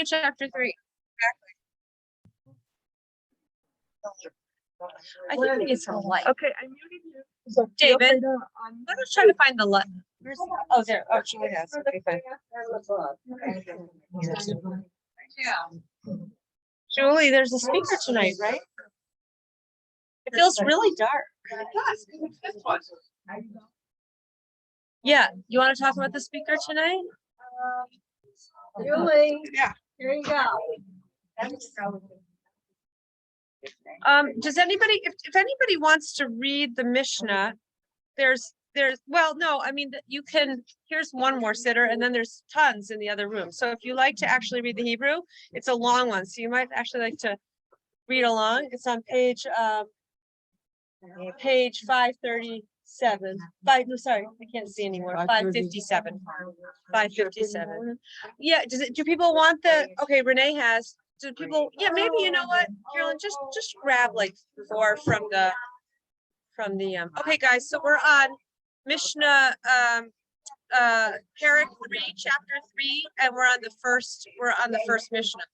chapter 3. I think we need some light. Okay, I muted you. So David, I'm I'm just trying to find the light. Oh, there. Oh, Julie has. Okay, fine. Julie, there's a speaker tonight, right? It feels really dark. Yeah, you want to talk about the speaker tonight? Julie. Yeah. Here you go. Does anybody, if anybody wants to read the Mishnah, well, no, I mean, you can, here's one more sitter, and then there's tons in the other room. So if you like to actually read the Hebrew, it's a long one. So you might actually like to read along. It's on page 537. Sorry, I can't see anymore. 557. 557. Yeah, do people want okay, Renee has. Do people, yeah, maybe, you know what, Carolyn, just grab like 4 from the okay, guys, so we're on Mishnah, Pirkei, chapter 3, and we're on the first Mishnah.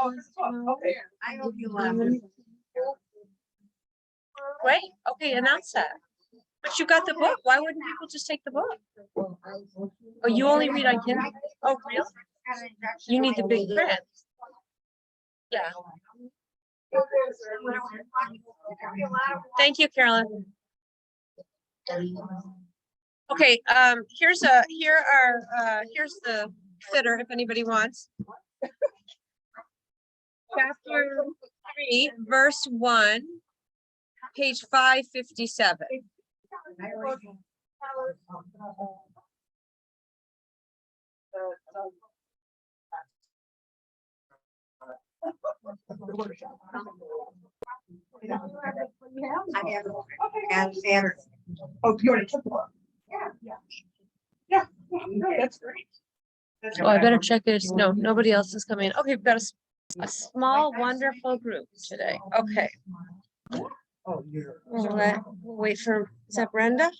Okay. I hope you laugh. Great, okay, announce that. But you got the book, why wouldn't people just take the book? Oh, you only read on Kindle? Oh, really? You need the big print. Yeah. Thank you, Carolyn. Okay, here's the sitter if anybody wants. Chapter 3, verse 1, page 557. Oh, you already took the book. Yeah. That's great. Oh, I better check it. No, nobody else is coming. Okay, we've got a small, wonderful group today. Okay. Oh, you're. We'll wait for, is that Brenda?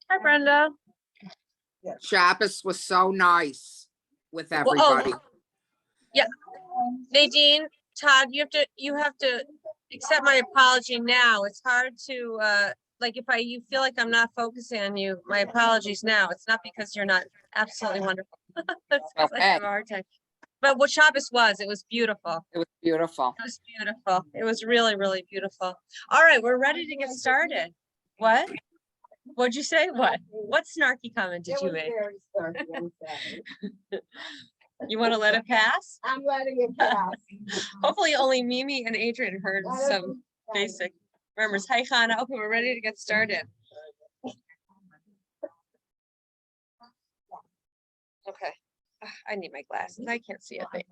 Hi, Brenda. Shabbos was so nice with everybody. Yeah. Nadine, Todd, you have to accept my apology now. It's hard to, like, if you feel like I'm not focusing on you, my apologies now. It's not because you're not absolutely wonderful. That's because I have a hard time. But what Shabbos was, it was beautiful. It was beautiful. It was beautiful. It was really, really beautiful. All right, we're ready to get started. What? What'd you say? What snarky comment did you make? Very snarky, I'm sorry. You want to let it pass? I'm letting it pass. Hopefully only Mimi and Adrian heard some basic murmurs. Hi, Hannah. Okay, we're ready to get started. Okay. I need my glasses. I can't see a thing.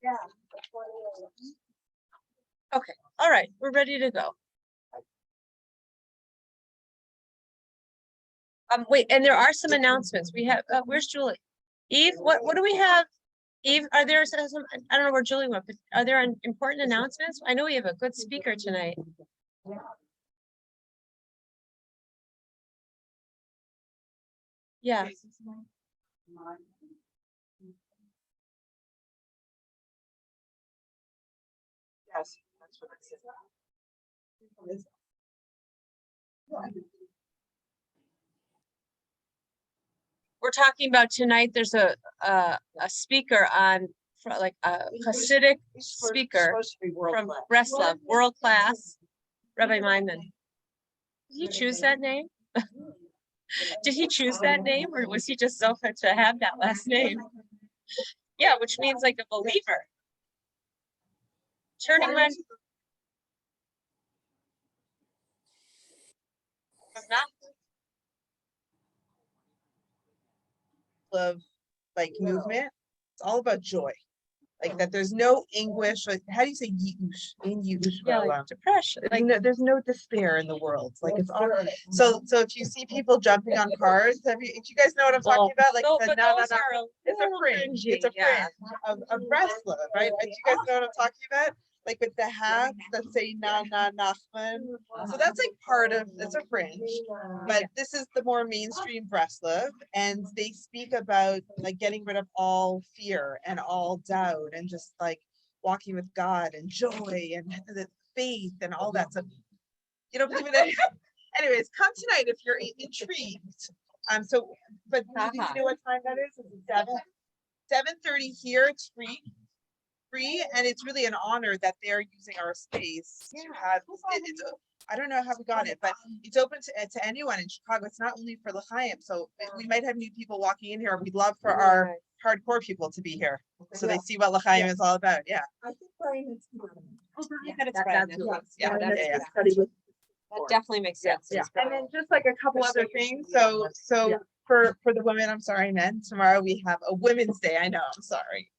Yeah. Okay. All right. We're ready to go. Wait, and there are some announcements. We have, where's Julie? Eve, what do we have? Eve, are there some, I don't know where Julie went, but are there important announcements? I know we have a good speaker tonight. Yeah. Yes, that's what it is. We're talking about tonight, there's a speaker on, like a Hasidic speaker from Breslov, world class, Rabbi Myman. Did he choose that name? Did he choose that name, or was he just so fit to have that last name? Yeah, which means like a believer. Turning around. Of like movement. It's all about joy. Like that there's no anguish, like how do you say yiush? In yiush. Yeah, like depression, Like no, there's no despair in the world. Like it's all so if you see people jumping on cars, do you guys know what I'm talking about? Like the but na, na, those na, are a it's a little fringe. cringy, It's a yeah. fringe of Bresla, right? Like you guys know what I'm talking about? Like with the hats that say na na Nachman. So that's like part of it's a fringe. But this is the more mainstream Breslov, and they speak about like getting rid of all fear and all doubt and just like walking with God and joy and the faith and all that stuff. You don't believe in it? Anyways, come tonight if you're intrigued. So, but do you know what time that is? Is it 7:30 here? It's free, and it's really an honor that they're using our space to have. It's I don't know how we got it, but it's open to anyone in Chicago. It's not only for L'chaim. So we might have new people walking in here. We'd love for our hardcore people to be here, so they see what L'chaim is all about. Yeah. I think Brian is tomorrow. Yeah. That definitely makes sense. Yeah. And then just like a couple other things. So for the women, I'm sorry, men. Tomorrow we have a Women's Day. I know. I'm sorry.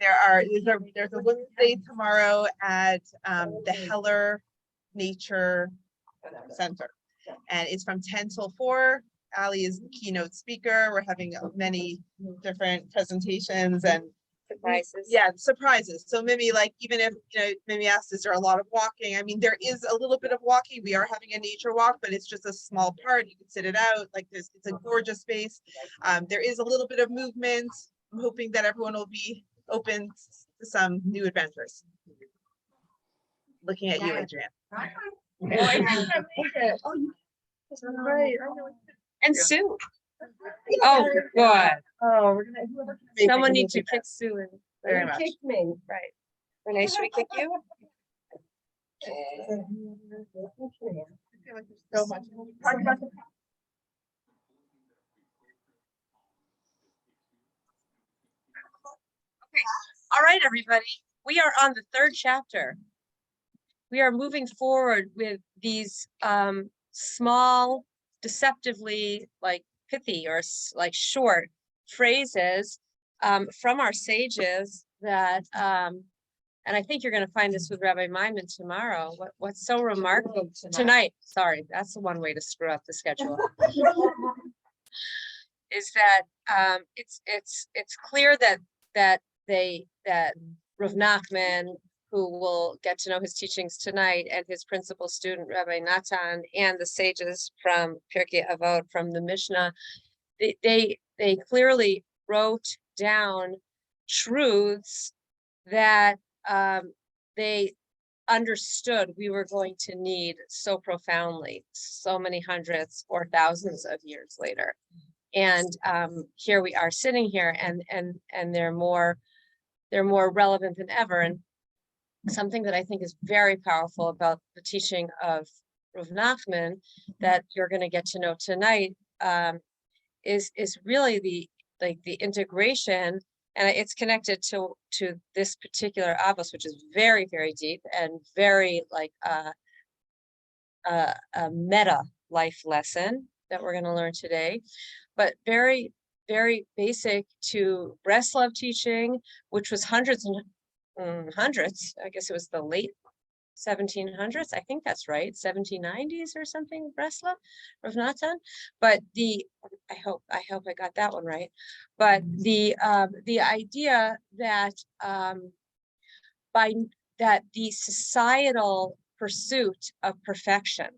There's a Women's Day tomorrow at the Heller Nature Center, and it's from 10 till 4. Ali is the keynote speaker. We're having many different presentations and Surprises. Yeah, surprises. So Mimi, like even if Mimi asked, is there a lot of walking? I mean, there is a little bit of walking. We are having a nature walk, but it's just a small part. You can sit it out. Like it's a gorgeous space. There is a little bit of movement. I'm hoping that everyone will be open to some new adventures. Looking at you, Adrienne. And Sue. Oh, good. Oh, we're gonna. Someone needs to kick Sue in. Very much. Kick me. Right. Renee, should we kick you? So much. All right, everybody. We are on the third chapter. We are moving forward with these small, deceptively like pithy or like short phrases from our sages that and I think you're going to find this with Rabbi Myman tomorrow. What's so remarkable tonight? Sorry, that's the one way to screw up the schedule. Is that it's clear that Rav Nachman, who will get to know his teachings tonight, and his principal student Rabbi Natan, and the sages from Pirkei Avot from the Mishnah, they clearly wrote down truths that they understood we were going to need so profoundly, so many hundreds or thousands of years later. And here we are sitting here, and they're more relevant than ever. And something that I think is very powerful about the teaching of Rav Nachman that you're going to get to know tonight is really the integration, and it's connected to this particular avos, which is very, very deep and very like a meta life lesson that we're going to learn today, but very, very basic to Breslov teaching, which was hundreds and hundreds. I guess it was the late 1700s. I think that's right, 1790s or something. Breslov, Rav Natan. But I hope I got that one right. But the idea that that the societal pursuit of perfection,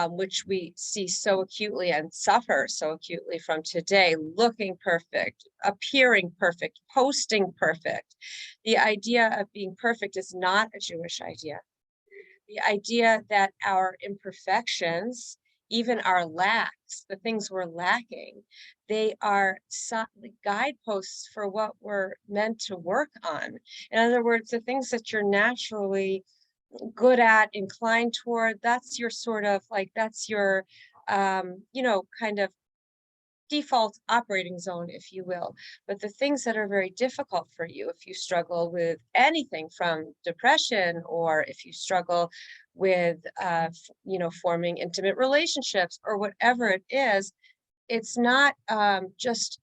which we see so acutely and suffer so acutely from today, looking perfect, appearing perfect, posting perfect. The idea of being perfect is not a Jewish idea. The idea that our imperfections, even our lacks, the things we're lacking, they are guideposts for what we're meant to work on. In other words, the things that you're naturally good at, inclined toward, that's your sort of like, that's your kind of default operating zone, if you will. But the things that are very difficult for you, if you struggle with anything from depression, or if you struggle with forming intimate relationships or whatever it is, it's not just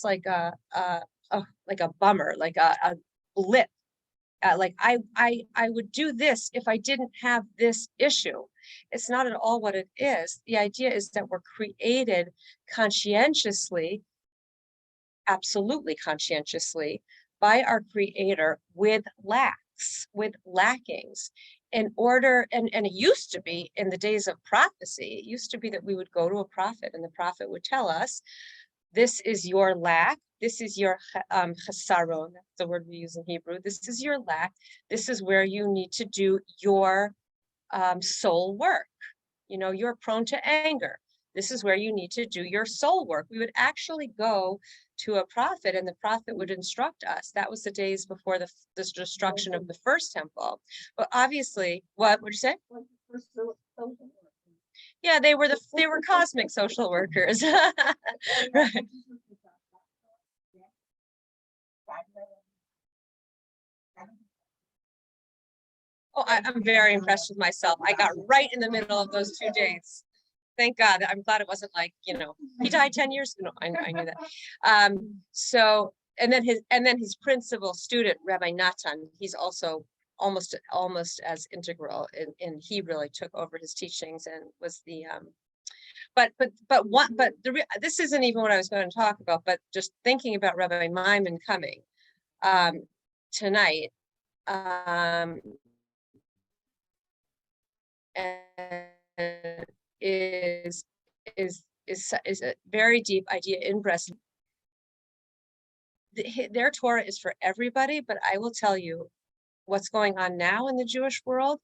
like a like a bummer, like a blip. Like I would do this if I didn't have this issue. It's not at all what it is. The idea is that we're created conscientiously, absolutely conscientiously, by our creator with lacks, with lackings, in order, and it used to be in the days of prophecy, it used to be that we would go to a prophet and the prophet would tell us, this is your lack, this is your chesaron, that's the word we use in Hebrew, this is your lack, this is where you need to do your soul work. You know, you're prone to anger. This is where you need to do your soul work. We would actually go to a prophet and the prophet would instruct us. That was the days before the destruction of the first temple. But obviously, what would you say? Yeah, they were cosmic social workers. Right. Oh, I'm very impressed with myself. I got right in the middle of those 2 days. Thank God. I'm glad it wasn't like, you know, he died 10 years ago. No, I knew that. So, and then his principal student, Rabbi Natan, he's also almost as integral, and he really took over his teachings and was the this isn't even what I was going to talk about, but just thinking about Rabbi Maimon coming tonight, and is a very deep idea in Breslin. Their Torah is for everybody, but I will tell you what's going on now in the Jewish world.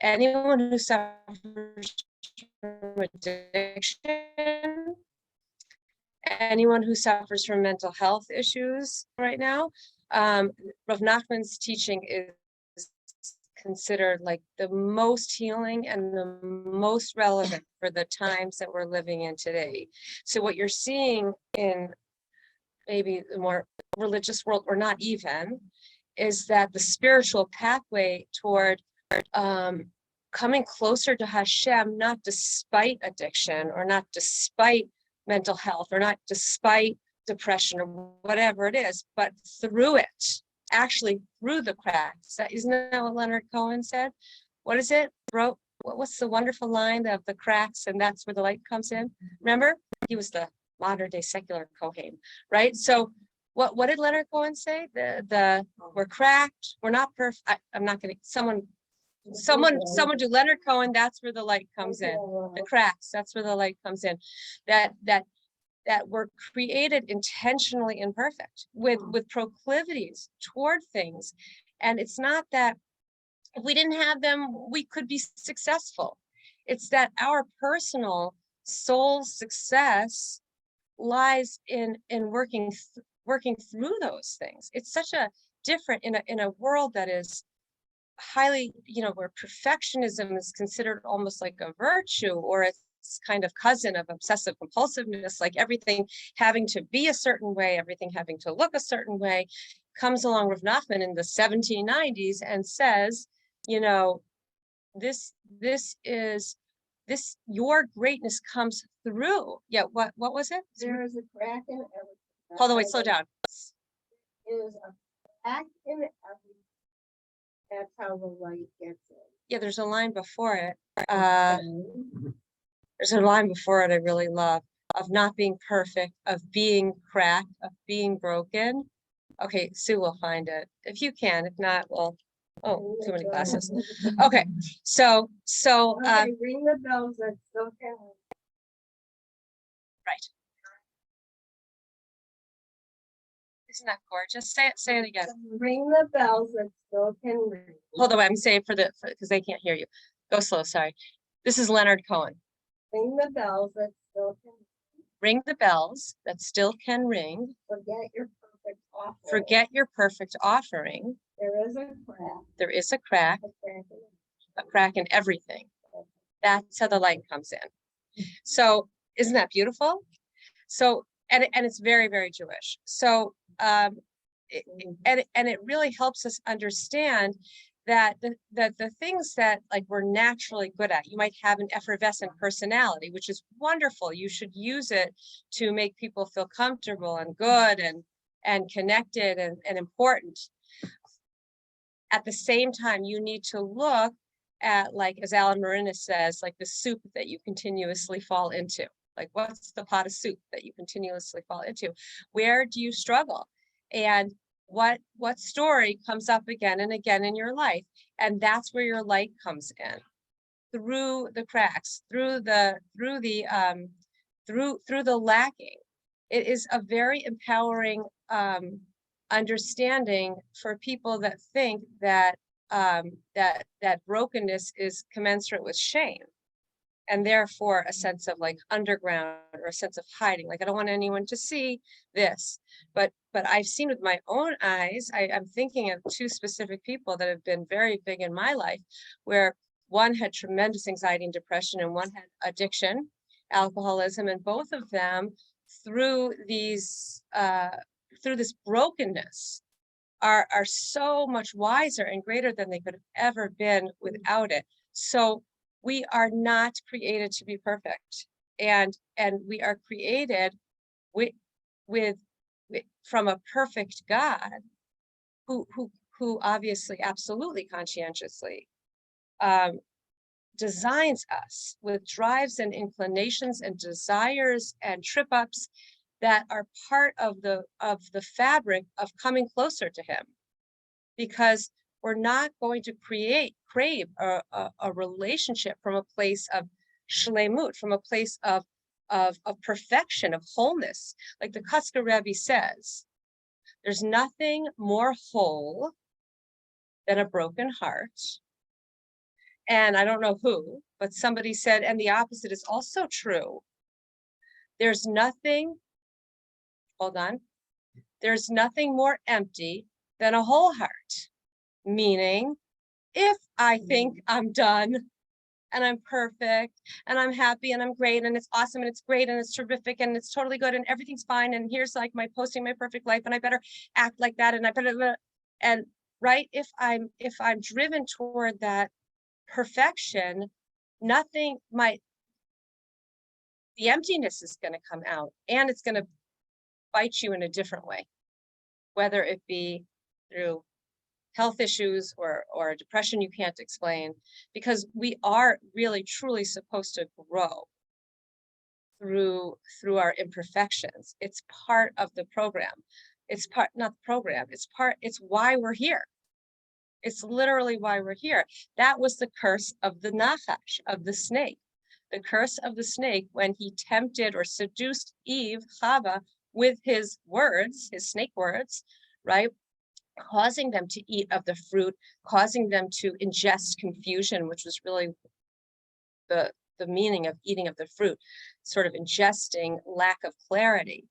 Anyone who suffers from addiction, anyone who suffers from mental health issues right now, Rav Nachman's teaching is considered like the most healing and the most relevant for the times that we're living in today. So what you're seeing in maybe the more religious world, or not even, is that the spiritual pathway toward coming closer to Hashem, not despite addiction, or not despite mental health, or not despite depression, or whatever it is, but through it, actually through the cracks. Isn't that what Leonard Cohen said? What is it? What's the wonderful line of the cracks, and that's where the light comes in? Remember? He was the modern day secular Kohen, right? So what did Leonard Cohen say? We're cracked, we're not perfect. I'm not gonna, someone do Leonard Cohen, that's where the light comes in. The cracks, that's where the light comes in. That we're created intentionally imperfect with proclivities toward things. And it's not that if we didn't have them, we could be successful. It's that our personal soul success lies in working through those things. It's such a different in a world that is highly, where perfectionism is considered almost like a virtue, or it's kind of cousin of obsessive compulsiveness, like everything having to be a certain way, everything having to look a certain way. Comes along with Nachman in the 1790s and says, this your greatness comes through. Yeah, what was it? There is a crack in everything. Hold on, wait, slow down. There is a crack in everything. That's how the light gets in. Yeah, there's a line before it. There's a line before it I really love, of not being perfect, of being cracked, of being broken. Okay, Sue will find it. If you can, if not, well, oh, too many classes. Okay, so Ring the bells that still can. right. Isn't that gorgeous? Say it again. Ring the bells that still can ring. Hold on, I'm saying because they can't hear you. Go slow, sorry. This is Leonard Cohen. Ring the bells that still can ring. Ring the bells that still can ring. Forget your perfect offering. Forget your perfect offering. There is a crack. There is a crack. A crack in everything. That's how the light comes in. So isn't that beautiful? So and it's very, very Jewish. So it really helps us understand that the things that like we're naturally good at. You might have an effervescent personality, which is wonderful. You should use it to make people feel comfortable and good and connected and important. At the same time, you need to look at, like, as Alan Marinis says, like the soup that you continuously fall into. Like, what's the pot of soup that you continuously fall into? Where do you struggle? And what story comes up again and again in your life? And that's where your light comes in, through the cracks, through the lacking. It is a very empowering understanding for people that think that that brokenness is commensurate with shame, and therefore a sense of like underground, or a sense of hiding. Like, I don't want anyone to see this, but I've seen with my own eyes. I'm thinking of two specific people that have been very big in my life, where one had tremendous anxiety and depression, and one had addiction, alcoholism, and both of them, through these through this brokenness, are so much wiser and greater than they could have ever been without it. So we are not created to be perfect, and we are created with from a perfect God, who obviously, absolutely conscientiously designs us with drives and inclinations and desires and trip ups that are part of the fabric of coming closer to him, because we're not going to crave a relationship from a place of shlemut, from a place of perfection, of wholeness. Like the Kotzker Rebbe says, there's nothing more whole than a broken heart. And I don't know who, but somebody said, and the opposite is also true. There's nothing, hold on, there's nothing more empty than a whole heart. Meaning, if I think I'm done and I'm perfect and I'm happy and I'm great and it's awesome and it's great and it's terrific and it's totally good and everything's fine, and here's like my posting my perfect life, and I better act like that, and I better, and right, if I'm driven toward that perfection, nothing might, the emptiness is going to come out, and it's going to bite you in a different way, whether it be through health issues or depression you can't explain, because we are really truly supposed to grow through our imperfections. It's part of the program. It's part, not the program, it's why we're here. It's literally why we're here. That was the curse of the Nachash, of the snake. The curse of the snake, when he tempted or seduced Eve, Chava, with his words, his snake words, right? Causing them to eat of the fruit, causing them to ingest confusion, which was really the meaning of eating of the fruit, sort of ingesting lack of clarity.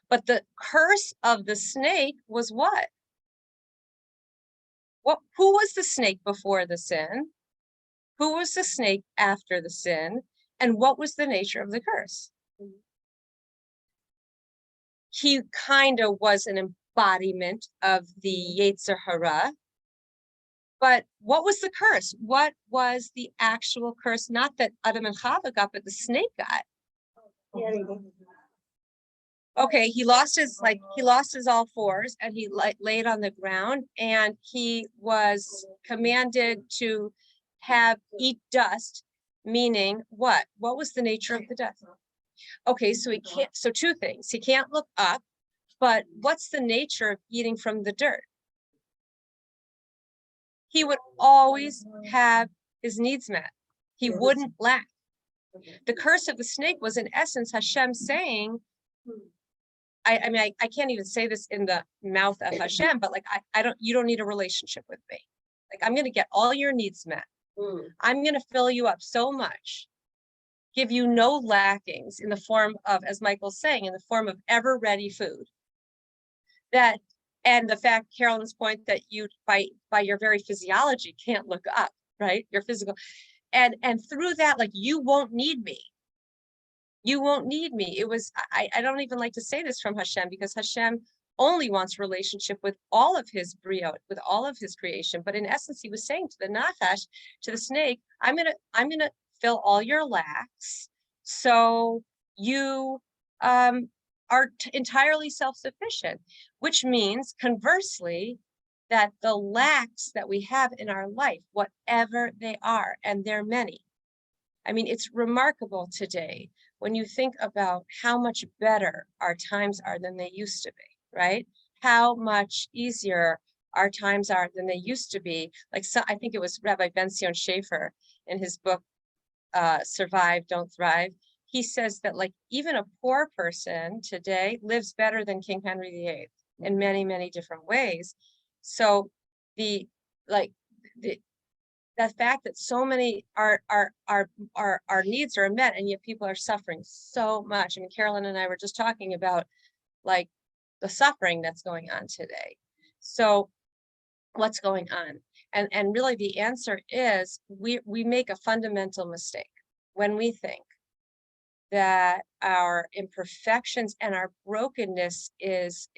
But the curse of the snake was what? Who was the snake before the sin? Who was the snake after the sin? And what was the nature of the curse? He kind of was an embodiment of the Yetzer Hara. But what was the curse? What was the actual curse? Not that Adam and Chava got, but the snake got. Okay, he lost his all fours, and he laid on the ground, and he was commanded to eat dust, meaning what? What was the nature of the dust? Okay, so he can't, so two things. He can't look up, but what's the nature of eating from the dirt? He would always have his needs met. He wouldn't lack. The curse of the snake was, in essence, Hashem saying, I mean, I can't even say this in the mouth of Hashem, but like, you don't need a relationship with me. Like, I'm going to get all your needs met. I'm going to fill you up so much, give you no lackings in the form of, as Michael's saying, in the form of ever ready food. That, and the fact, Carolyn's point, that you, by your very physiology, can't look up, right? Your physical, and through that, like, you won't need me. You won't need me. It was, I don't even like to say this from Hashem, because Hashem only wants relationship with all of his briot, with all of his creation. But in essence, he was saying to the Nachash, to the snake, I'm gonna fill all your lacks, so you are are entirely self-sufficient, which means conversely, that the lacks that we have in our life, whatever they are, and they're many. I mean, it's remarkable today when you think about how much better our times are than they used to be, right? How much easier our times are than they used to be. Like, so I think it was Rabbi Ben-Zion Schaefer in his book, Survive, Don't Thrive. He says that like even a poor person today lives better than King Henry VIII in many, many different ways. So the fact that so many our needs are met and yet people are suffering so much. I mean, Carolyn and I were just talking about like the suffering that's going on today. So what's going on? And really the answer is we make a fundamental mistake when we think that our imperfections and our brokenness is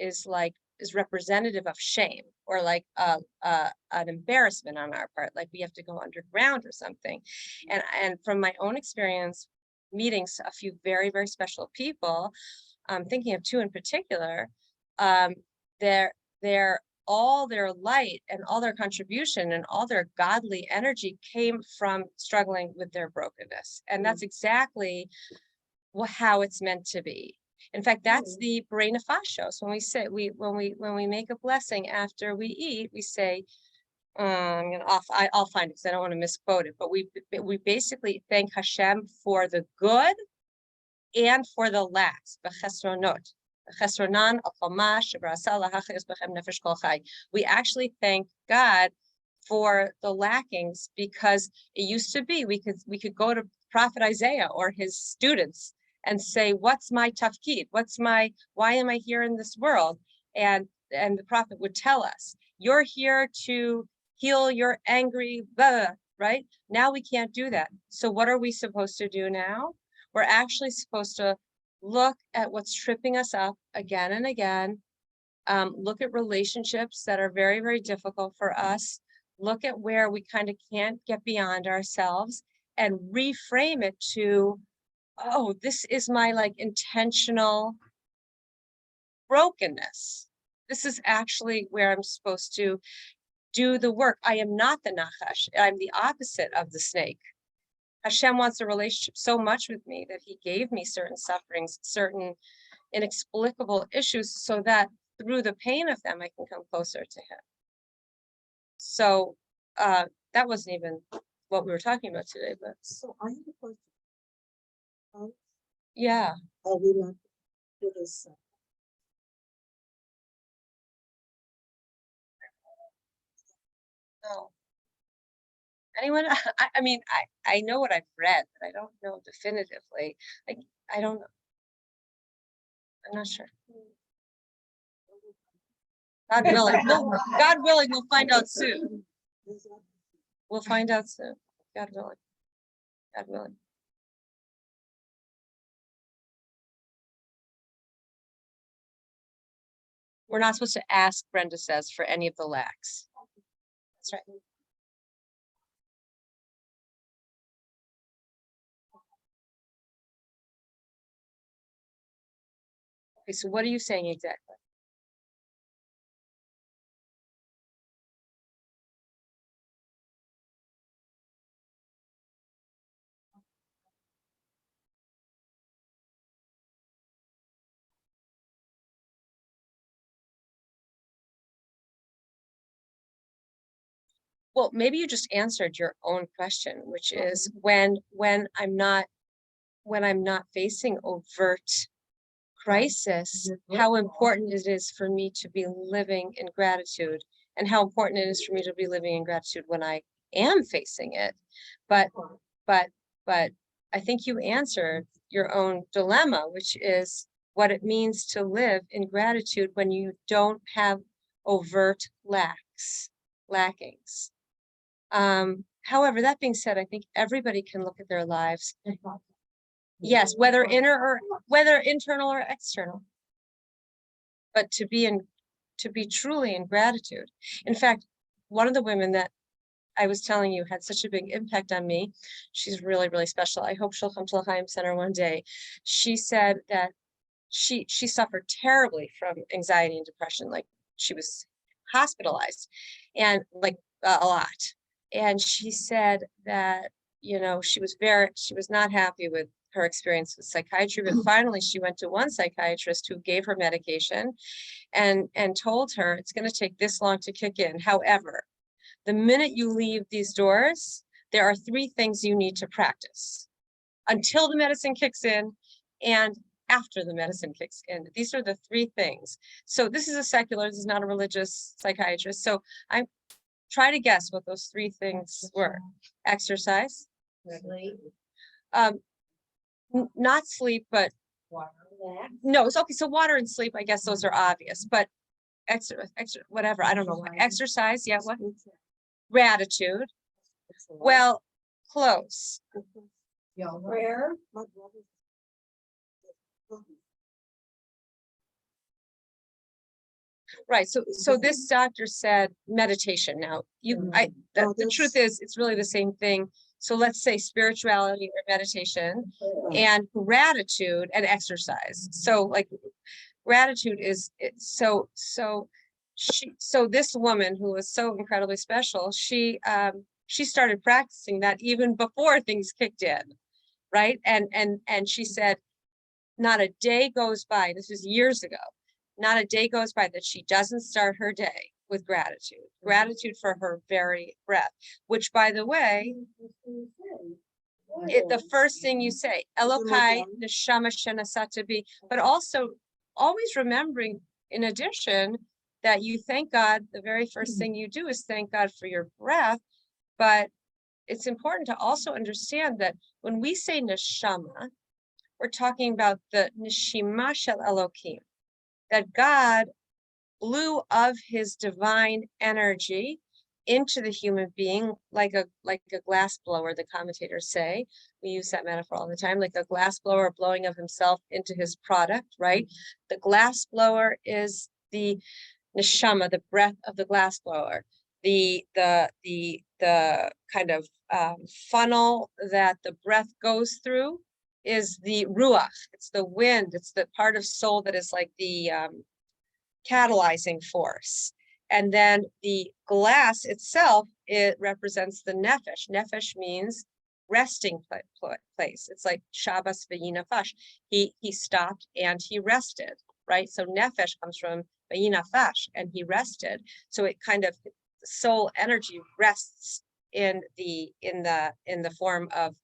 representative of shame or like an embarrassment on our part, like we have to go underground or something. And from my own experience, meeting a few very, very special people, I'm thinking of two in particular, they're all their light and all their contribution and all their godly energy came from struggling with their brokenness. And that's exactly how it's meant to be. In fact, that's the Borei Nefashos. When we say when we make a blessing after we eat, we say, I'll find it because I don't want to misquote it, but we basically thank Hashem for the good and for the lacks. We actually thank God for the lackings because it used to be we could go to Prophet Isaiah or his students and say, what's my tafkid? Why am I here in this world? And the prophet would tell us, you're here to heal your angry, blah, right? Now we can't do that. So what are we supposed to do now? We're actually supposed to look at what's tripping us up again and again. Look at relationships that are very, very difficult for us. Look at where we kind of can't get beyond ourselves and reframe it to, oh, this is my like intentional brokenness. This is actually where I'm supposed to do the work. I am not the Nachash. I'm the opposite of the snake. Hashem wants a relationship so much with me that he gave me certain sufferings, certain inexplicable issues, so that through the pain of them, I can come closer to him. So that wasn't even what we were talking about today, but So I have a question. yeah. Are we not do this? No. Anyone? I mean, I know what I've read, but I don't know definitively. Like, I don't know. I'm not sure. God willing, God willing, we'll find out soon. We'll find out soon. God willing. God willing. We're not supposed to ask, Brenda says, for any of the lacks. That's right. Okay, so what are you saying exactly? Well, maybe you just answered your own question, which is when I'm not facing overt crisis, how important it is for me to be living in gratitude, and how important it is for me to be living in gratitude when I am facing it. But I think you answered your own dilemma, which is what it means to live in gratitude when you don't have overt lackings. However, that being said, I think everybody can look at their lives. Yes, whether internal or external, but to be truly in gratitude. In fact, one of the women that I was telling you had such a big impact on me, she's really, really special. I hope she'll come to L'Chaim Center one day. She said that she suffered terribly from anxiety and depression. Like she was hospitalized and like a lot. And she said that, you know, she was not happy with her experience with psychiatry, but finally she went to one psychiatrist who gave her medication and told her it's going to take this long to kick in. However, the minute you leave these doors, there are 3 things you need to practice until the medicine kicks in and after the medicine kicks in. These are the 3 things. So this is a secular, this is not a religious psychiatrist. So I try to guess what those 3 things were. Exercise, not sleep, but no, it's okay. So water and sleep, I guess those are obvious, but whatever, I don't know what. Exercise, yeah, what? Gratitude. Well, close. Prayer. Right. So this doctor said meditation. Now the truth is it's really the same thing. So let's say spirituality or meditation and gratitude and exercise. So like gratitude is so this woman who was so incredibly special, she started practicing that even before things kicked in. Right. And she said, not a day goes by, this was years ago, not a day goes by that she doesn't start her day with gratitude for her very breath, which by the way, the first thing you say, Elokai neshama shenasata bi, but also always remembering in addition that you thank God, the very first thing you do is thank God for your breath. But it's important to also understand that when we say neshama, we're talking about the neshima shel Elokim, that God blew of his divine energy into the human being like a glass blower, the commentators say. We use that metaphor all the time, like a glass blower blowing of himself into his product, right? The glass blower is the neshama, the breath of the glass blower. The kind of funnel that the breath goes through is the ruach. It's the wind. It's the part of soul that is like the catalyzing force. And then the glass itself, it represents the nefesh. Nefesh means resting place. It's like Shabbos v'yinafash. He stopped and he rested, right? So nefesh comes from v'yinafash, and he rested. So it kind of, soul energy rests in the form of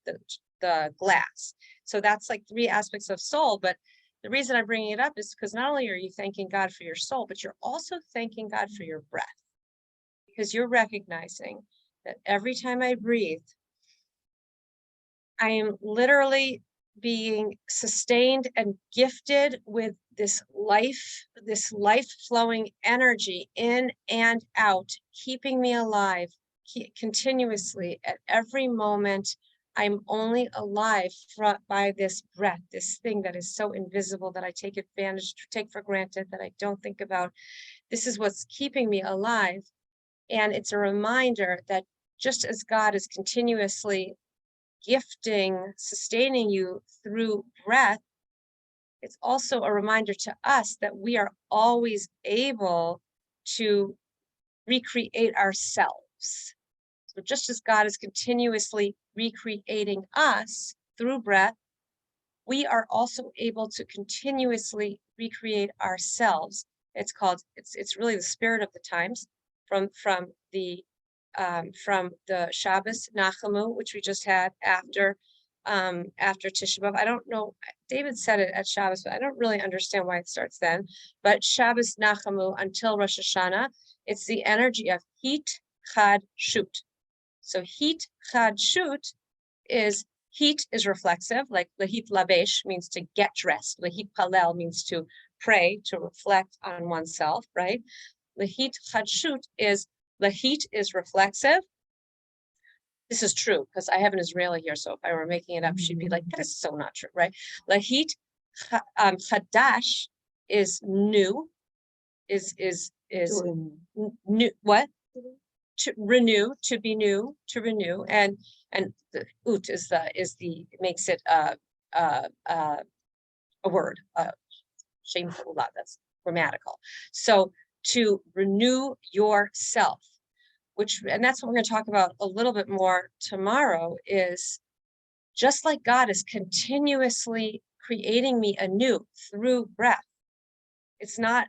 the glass. So that's like 3 aspects of soul. But the reason I'm bringing it up is because not only are you thanking God for your soul, but you're also thanking God for your breath, because you're recognizing that every time I breathe, I am literally being sustained and gifted with this life flowing energy in and out, keeping me alive continuously at every moment. I'm only alive by this breath, this thing that is so invisible that I take for granted, that I don't think about. This is what's keeping me alive. And it's a reminder that just as God is continuously gifting, sustaining you through breath, it's also a reminder to us that we are always able to recreate ourselves. So just as God is continuously recreating us through breath, we are also able to continuously recreate ourselves. It's really the spirit of the times from the Shabbos Nachamu, which we just had after Tisha B'Av. I don't know, David said it at Shabbos, but I don't really understand why it starts then. But Shabbos Nachamu until Rosh Hashanah, it's the energy of heat, chad, shoot. So heat, chad, shoot is, heat is reflexive, like lahit labesh means to get dressed. Lahit palel means to pray, to reflect on oneself, right? Lahit chad, shoot is, lahit is reflexive. This is true because I have an Israeli here, so if I were making it up, she'd be like, that is so not true, right? Lahit chadash is new, is new, what? To renew, to be new, to renew, and the ut is the makes it a word, shameful love. That's grammatical. So to renew yourself, and that's what we're going to talk about a little bit more tomorrow, is just like God is continuously creating me anew through breath. It's not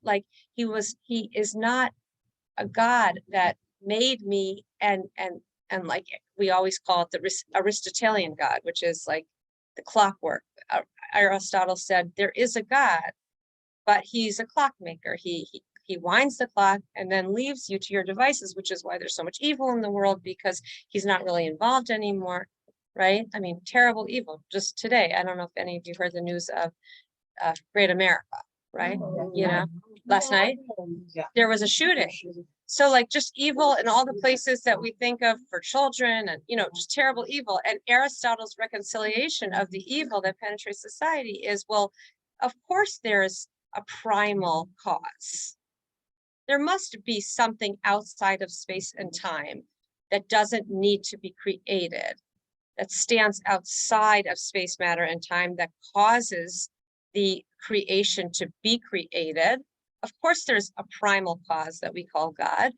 like he is not a God that made me and like we always call it the Aristotelian God, which is like the clockwork. Aristotle said there is a God, but he's a clockmaker. He winds the clock and then leaves you to your devices, which is why there's so much evil in the world, because he's not really involved anymore, right? I mean, terrible evil. Just today, I don't know if any of you heard the news of Great America, right? You know, last night there was a shooting. So like just evil in all the places that we think of for children, and, you know, just terrible evil. And Aristotle's reconciliation of the evil that penetrates society is, well, of course there's a primal cause. There must be something outside of space and time that doesn't need to be created, that stands outside of space, matter, and time, that causes the creation to be created. Of course, there's a primal cause that we call God.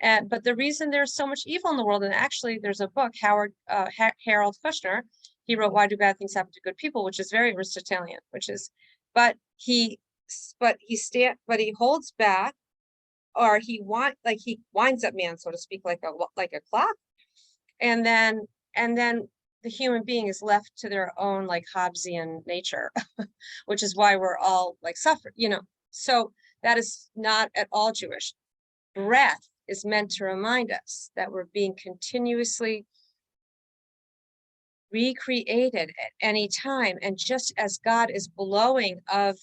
But the reason there's so much evil in the world, and actually there's a book, Harold Kushner, he wrote Why Do Bad Things Happen to Good People, which is very Aristotelian, but he holds back, or he winds up man, so to speak, like a clock. And then the human being is left to their own like Hobbesian nature, which is why we're all like suffering, you know. So that is not at all Jewish. Breath is meant to remind us that we're being continuously recreated at any time. And just as God is blowing of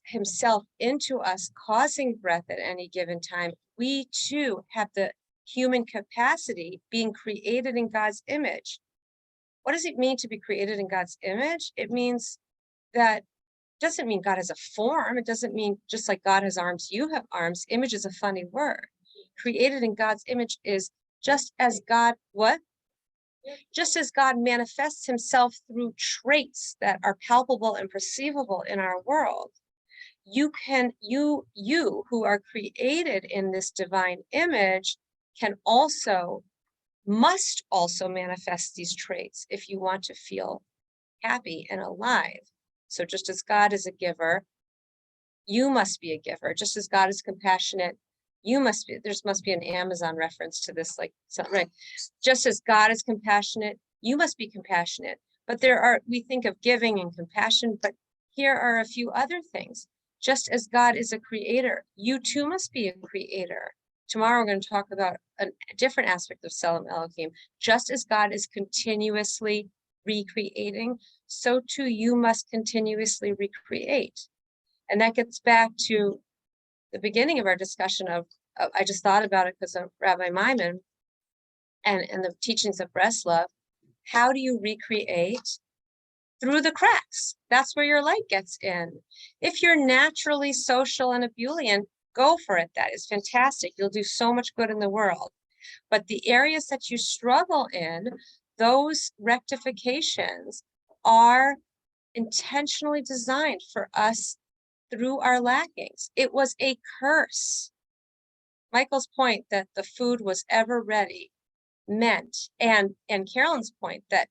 himself into us, causing breath at any given time, we too have the human capacity, being created in God's image. What does it mean to be created in God's image? It means that, doesn't mean God has a form. It doesn't mean just like God has arms, you have arms. Image is a funny word. Created in God's image is just as God, what? Just as God manifests himself through traits that are palpable and perceivable in our world, you who are created in this divine image must also manifest these traits if you want to feel happy and alive. So just as God is a giver, you must be a giver. Just as God is compassionate, there must be an Amazon reference to this, like, right? Just as God is compassionate, you must be compassionate. But we think of giving and compassion, but here are a few other things. Just as God is a creator, you too must be a creator. Tomorrow we're going to talk about a different aspect of Selim Elohim. Just as God is continuously recreating, so too you must continuously recreate. And that gets back to the beginning of our discussion of I just thought about it because of Rabbi Maimon and the teachings of Breslov. How do you recreate? Through the cracks. That's where your light gets in. If you're naturally social and ebullient, go for it. That is fantastic. You'll do so much good in the world. But the areas that you struggle in, those rectifications are intentionally designed for us through our lackings. It was a curse. Michael's point that the food was ever ready meant, and Carolyn's point that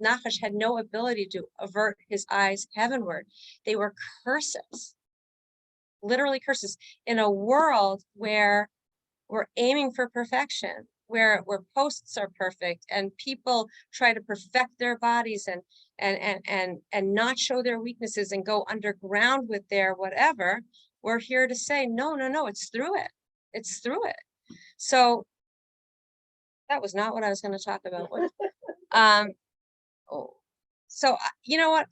Nachash had no ability to avert his eyes heavenward. They were curses, literally curses, in a world where we're aiming for perfection, where posts are perfect and people try to perfect their bodies and not show their weaknesses and go underground with their whatever. We're here to say, no, it's through it. It's through it. So that was not what I was going to talk about. So you know what?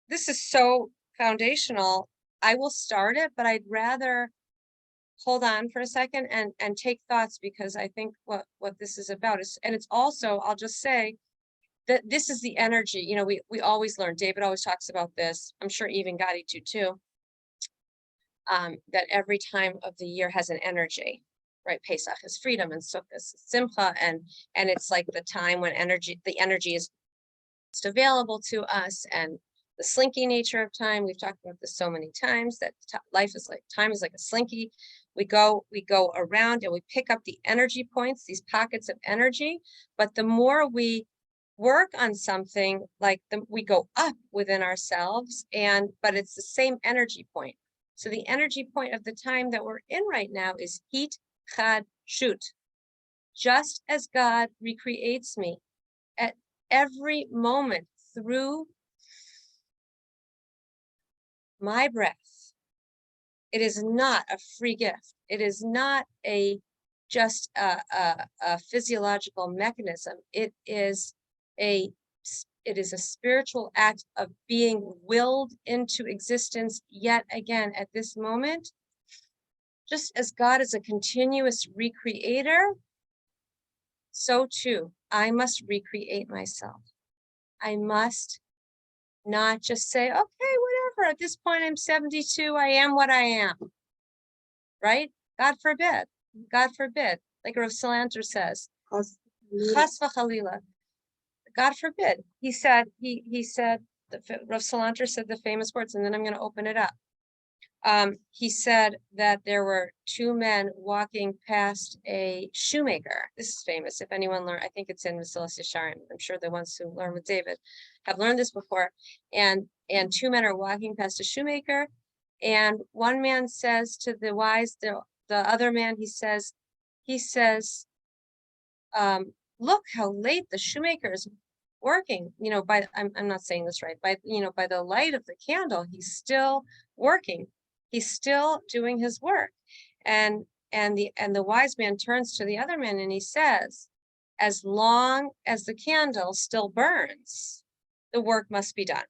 This is so foundational. I will start it, but I'd rather hold on for a second and take thoughts, because I think what this is about is, and it's also, I'll just say that this is the energy, you know, we always learn, David always talks about this. I'm sure even Gadi too, that every time of the year has an energy, right? Pesach is freedom and Sukkot is simcha. And it's like the time when the energy is available to us, and the slinky nature of time. We've talked about this so many times that time is like a slinky. We go around and we pick up the energy points, these pockets of energy. But the more we work on something, we go up within ourselves, but it's the same energy point. So the energy point of the time that we're in right now is heat, chad, shoot. Just as God recreates me at every moment through my breath, it is not a free gift. It is not just a physiological mechanism. It is a spiritual act of being willed into existence yet again at this moment. Just as God is a continuous recreator, so too, I must recreate myself. I must not just say, okay, whatever, at this point I'm 72, I am what I am, right? God forbid, like Rav Salanter says, Chas v'chalila. God forbid. He said, Rav Salanter said the famous words, and then I'm going to open it up. He said that there were two men walking past a shoemaker. This is famous. If anyone learned, I think it's in Mesilas Yesharim. I'm sure the ones who learn with David have learned this before. And two men are walking past a shoemaker, and one man says to the wise, the other man, he says, look how late the shoemaker is working. I'm not saying this right. By the light of the candle, he's still working. He's still doing his work. And the wise man turns to the other man and he says, as long as the candle still burns, the work must be done.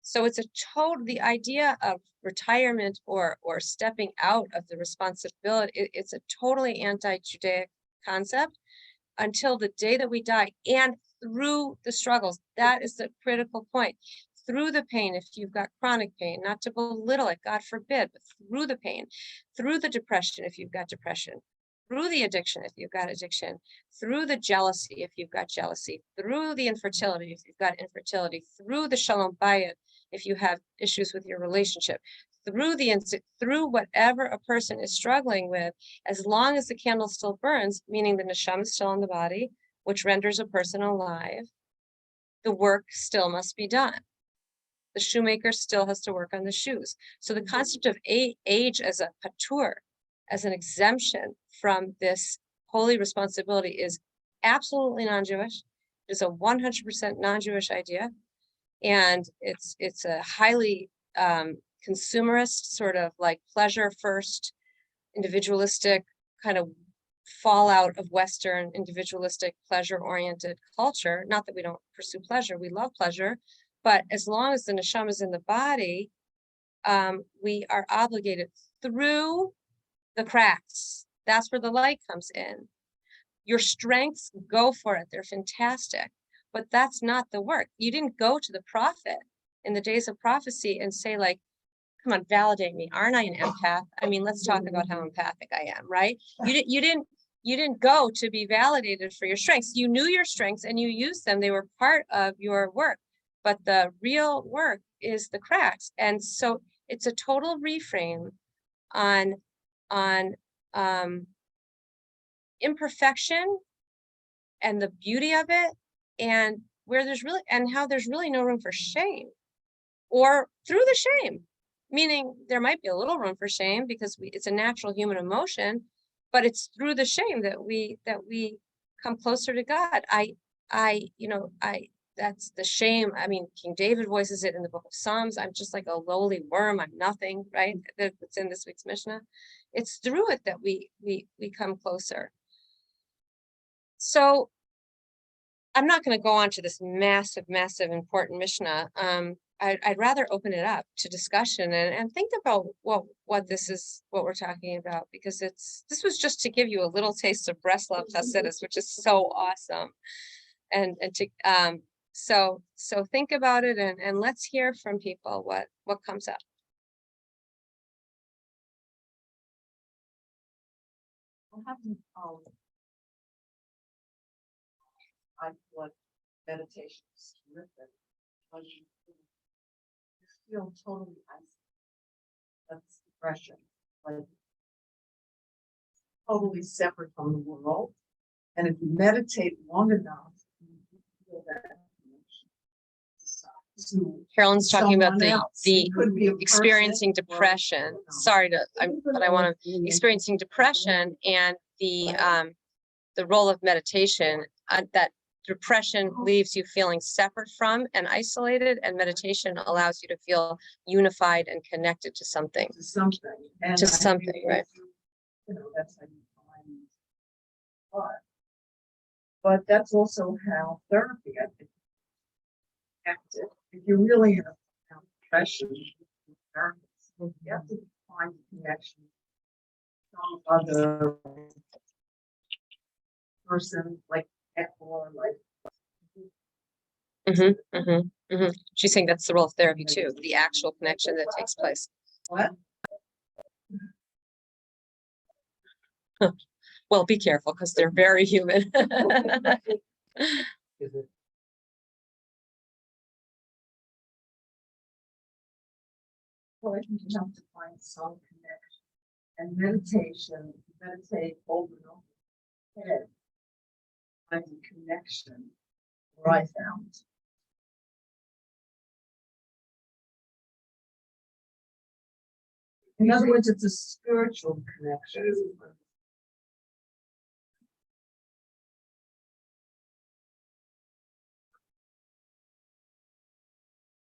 So it's the idea of retirement or stepping out of the responsibility, it's a totally anti-Judaic concept until the day that we die, and through the struggles. That is the critical point. Through the pain, if you've got chronic pain, not to belittle it, God forbid, but through the pain, through the depression, if you've got depression, through the addiction, if you've got addiction, through the jealousy, if you've got jealousy, through the infertility, if you've got infertility, through the shalom bayit, if you have issues with your relationship, through whatever a person is struggling with, as long as the candle still burns, meaning the neshama is still in the body, which renders a person alive, the work still must be done. The shoemaker still has to work on the shoes. So the concept of age as a patur, as an exemption from this holy responsibility, is absolutely non-Jewish. It's a 100% non-Jewish idea. And it's a highly consumerist, sort of like pleasure first, individualistic kind of fallout of Western individualistic pleasure-oriented culture. Not that we don't pursue pleasure, we love pleasure, but as long as the neshama is in the body, we are obligated through the cracks. That's where the light comes in. Your strengths, go for it. They're fantastic, but that's not the work. You didn't go to the prophet in the days of prophecy and say, like, come on, validate me. Aren't I an empath? I mean, let's talk about how empathic I am, right? You didn't go to be validated for your strengths. You knew your strengths and you used them. They were part of your work, but the real work is the cracks. And so it's a total reframe on imperfection and the beauty of it, and how there's really no room for shame, or through the shame, meaning there might be a little room for shame because it's a natural human emotion, but it's through the shame that we come closer to God. That's the shame. I mean, King David voices it in the book of Psalms. I'm just like a lowly worm. I'm nothing, right? That's in this week's Mishnah. It's through it that we come closer. So I'm not going to go on to this massive, important Mishnah. I'd rather open it up to discussion and think about what we're talking about, because this was just to give you a little taste of Breslov Hasidus, which is so awesome. So think about it and let's hear from people what comes up. I want meditation is terrific. feel totally isolated. That's depression, like totally separate from the world. And if you meditate long enough, you feel that connection to Carolyn's talking about someone else. It could be a person experiencing or- depression. Sorry but I want to experiencing depression and the role of meditation. That depression leaves you feeling separate from and isolated, and meditation allows you to feel unified and connected to something. To something. And To I think something, right. You know, that's how you find art. But that's also how therapy, I think, active. If you're really in a depression, therapist, you have to find a connection with some other person, like, or like, She's saying that's the role of therapy too, the actual connection that takes place. what? Well, be careful because they're very human. Is it? Well, I think you have to find some connection. And meditation, meditate over and over again. Finding connection, where I found. In other words, it's a spiritual connection.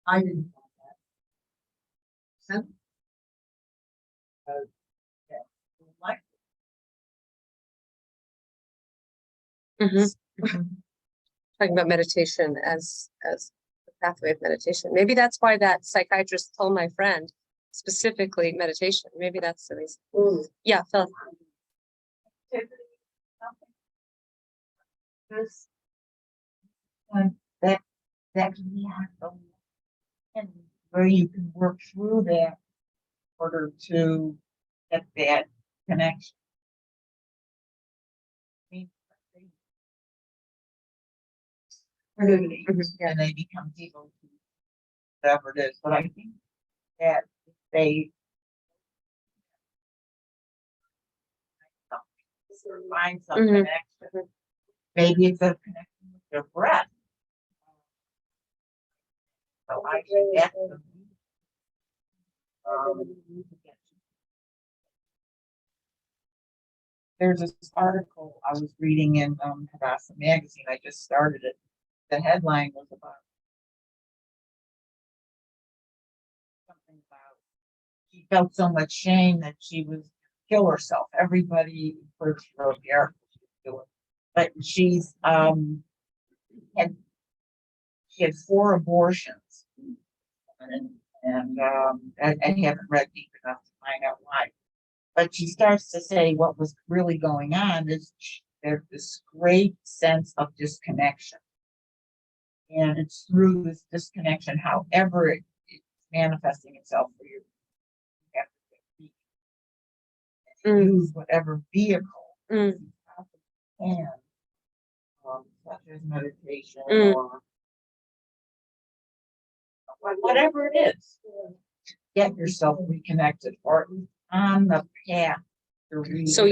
I didn't find that. So, yeah, like, Talking about meditation as the pathway of meditation. Maybe that's why that psychiatrist told my friend specifically meditation. Maybe that's the reason. Yeah, Phil. this, That can be hard. And where you can work through that in order to get that connection. And they become people who, whatever it is, but I think that if they find some Mhm. connection, maybe it's a connection with their breath. So I think that's the there's this article I was reading in Hadassah magazine. I just started it. The headline was about something about she felt so much shame that she was kill herself. Everybody first wrote the article she was doing, but she's had she had 4 abortions, and I haven't read deep enough to find out why. But she starts to say what was really going on is there's this great sense of disconnection. And it's through this disconnection, however it's manifesting itself for you. You have to use whatever vehicle you can, such as meditation or whatever it is. Get yourself reconnected or on the path to So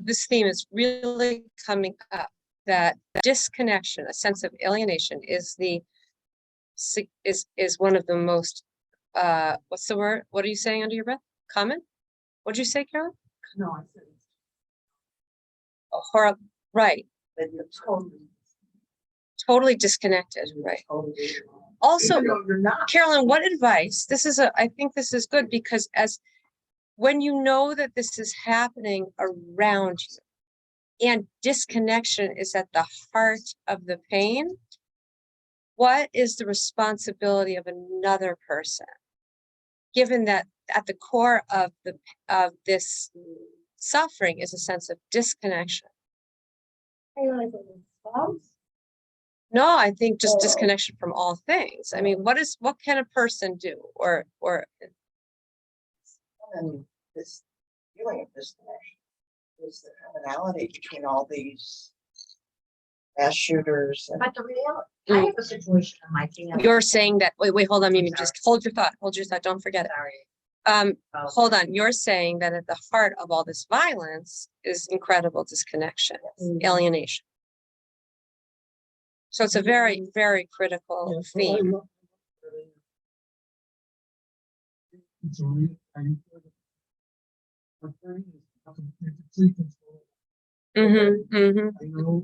this theme is really coming up, that disconnection, a sense of alienation is one of the most, what's the word? What are you saying under your breath? Common? What'd you say, Carolyn? no, I said it's Horrible, right. that you're Totally disconnected, right. totally. Also, Even though you're not. Carolyn, what advice? I think this is good because when you know that this is happening around you and disconnection is at the heart of the pain, what is the responsibility of another person? Given that at the core of this suffering is a sense of disconnection. No, I think just disconnection from all things. I mean, what can a person do or And this feeling of disconnection is the commonality between all these mass shooters. And But the reality, I have a situation in my family. You're saying that, wait, hold on, Mimi, just hold your thought, don't forget it. Sorry. Hold on, you're saying that at the heart of all this violence is incredible disconnection, alienation. So it's a very, very critical theme. Mm-hmm, mm-hmm.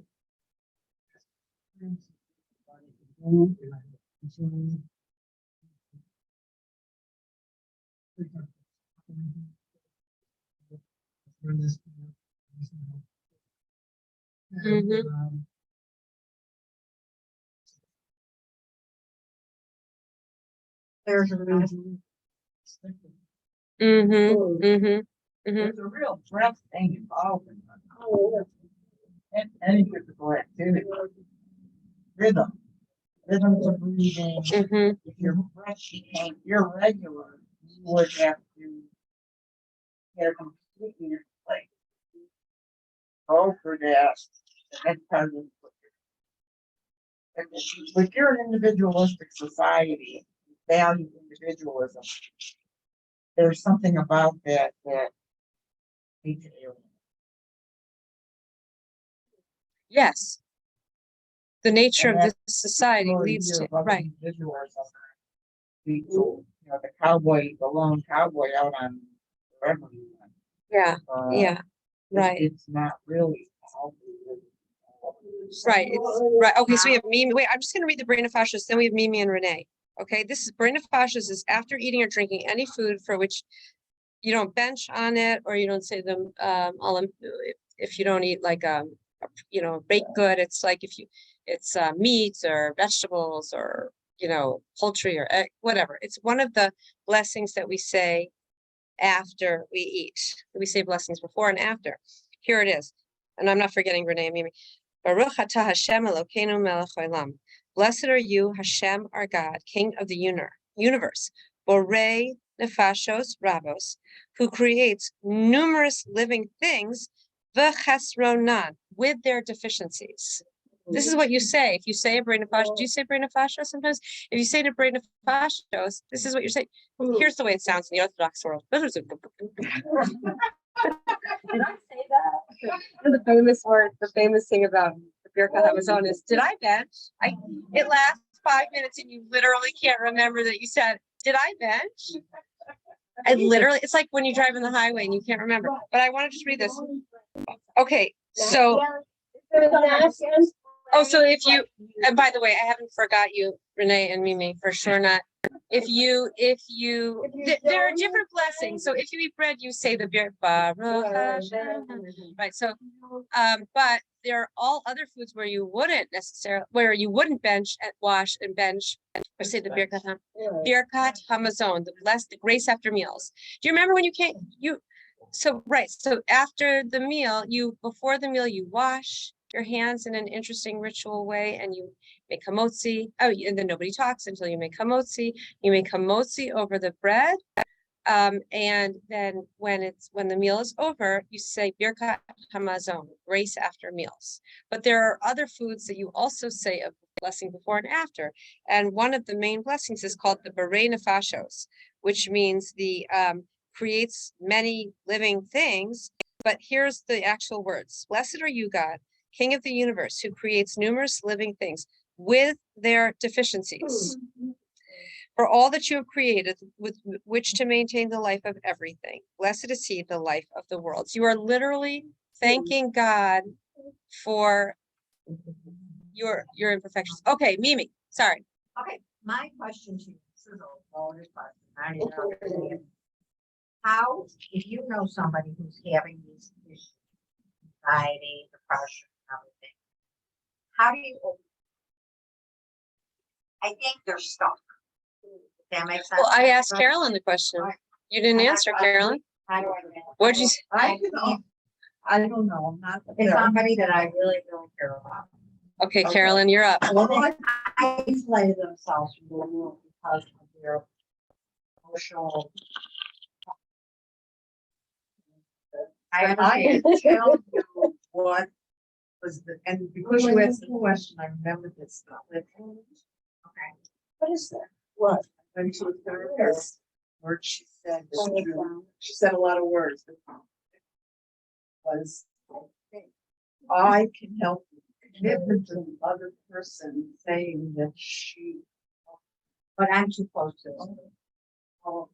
Mhm. There's a reason. Mm-hmm, mm-hmm, mm-hmm. there's a real breath thing involved in any physical activity. Rhythms of breathing. Mm-hmm. If your breath became irregular, you would have to get a completely different place. Go for that. The next time you put your- if you're an individualistic society, you value individualism. There's something about that that makes it alien. Yes. The nature And of this that's society Glory leads here to, about right, individualism. You know, the cowboy, the lone cowboy out on wherever he went. yeah, yeah, right, It's not really. right, it's, right, okay, so we have Mimi, wait, I'm just gonna read the brain of fascists, then we have Mimi and Renee. Okay, this is brain of fascists is after eating or drinking any food for which you don't bench on it, or you don't say them, if you don't eat like, you know, baked good, it's like if you, it's meats or vegetables or, you know, poultry or egg, whatever. It's one of the blessings that we say after we eat. We say blessings before and after. Here it is. And I'm not forgetting Renee and Mimi. Baruch atah Hashem Elokeinu melech haolam. Blessed are you, Hashem, our God, King of the universe, Borei nefashos rabos, who creates numerous living things, v'chesronan, with their deficiencies. This is what you say. If you say a brain of fascios, do you say brain of fascios sometimes? If you say to brain of fascios, this is what you're saying. Here's the way it sounds in the Orthodox world. Did I say that? The famous word, the famous thing about the Pirkei Avot is, did I bench? It lasts 5 minutes and you literally can't remember that you said, did I bench? I literally, it's like when you drive on the highway and you can't remember. But I want to just read this. Okay, so. Oh, so if you, and by the way, I haven't forgot you, Renee and Mimi, for sure not. If you, there are different blessings. So if you eat bread, you say the Baruch Hashem. Right, so, but there are all other foods where you wouldn't necessarily, where you wouldn't bench and wash and bench or say the Birkat Hamazon, the grace after meals. Do you remember when you can't, so, right, so after the meal, before the meal, you wash your hands in an interesting ritual way and you make hamotzi. Oh, and then nobody talks until you make hamotzi. You make hamotzi over the bread. And then when the meal is over, you say Birkat Hamazon, grace after meals. But there are other foods that you also say a blessing before and after. And one of the main blessings is called the Borei nefashos, which means the creates many living things. But here's the actual words. Blessed are you, God, King of the universe, who creates numerous living things with their deficiencies. For all that you have created with which to maintain the life of everything. Blessed is he, the life of the worlds. You are literally thanking God for your imperfections. Okay, Mimi, sorry. Okay, my question to you, this is a loaded question. I didn't know. How, if you know somebody who's having these issues, anxiety, depression, everything, how do you? I think they're stuck. Does that make sense? Well, I asked Carolyn the question. You didn't answer, Carolyn. What'd you say? I don't know, I'm not. It's somebody that I really, really care about. Okay, Carolyn, you're up. Isolated themselves from the world because of their emotional. I understand. Tell you what was the, and because you asked the question, I remember this. Okay. What is that? What? I went to a therapist where she said, she said a lot of words. Was, I can help you. Commitment to the other person saying that she. But I'm supposed to. Oh,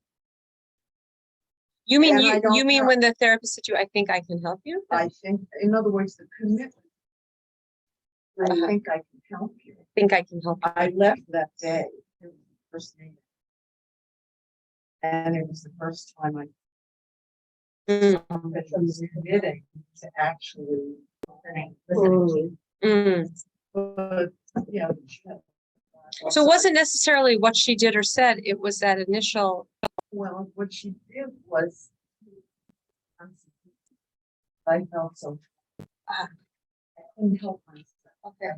You mean, And I don't you mean know. when the therapist said to you, I think I can help you? I think, in other words, the commitment. I Uh-huh. think I can help you. Think I can help you. I left that day. It was the first meeting. And it was the first time I Mm, somebody was committing to actually. listening. mm. But, yeah. So it wasn't necessarily what she did or said, it was that initial, Well, what she did was. I felt so. I couldn't help myself. Okay.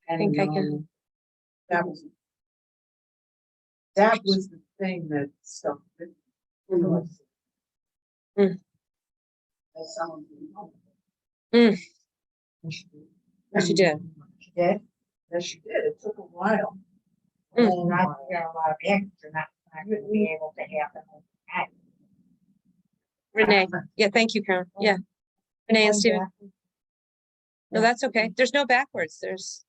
And, think I can- That was the thing that stuck with me. Mm. As someone who knows. Mm. And she did. She did. She did. Yes, she did. It took a while. Mm. And I got a lot of extra, not gonna be able to happen. Renee, yeah, thank you, Karen, yeah. Renee and Stephen, no, that's okay, there's no backwards, there's,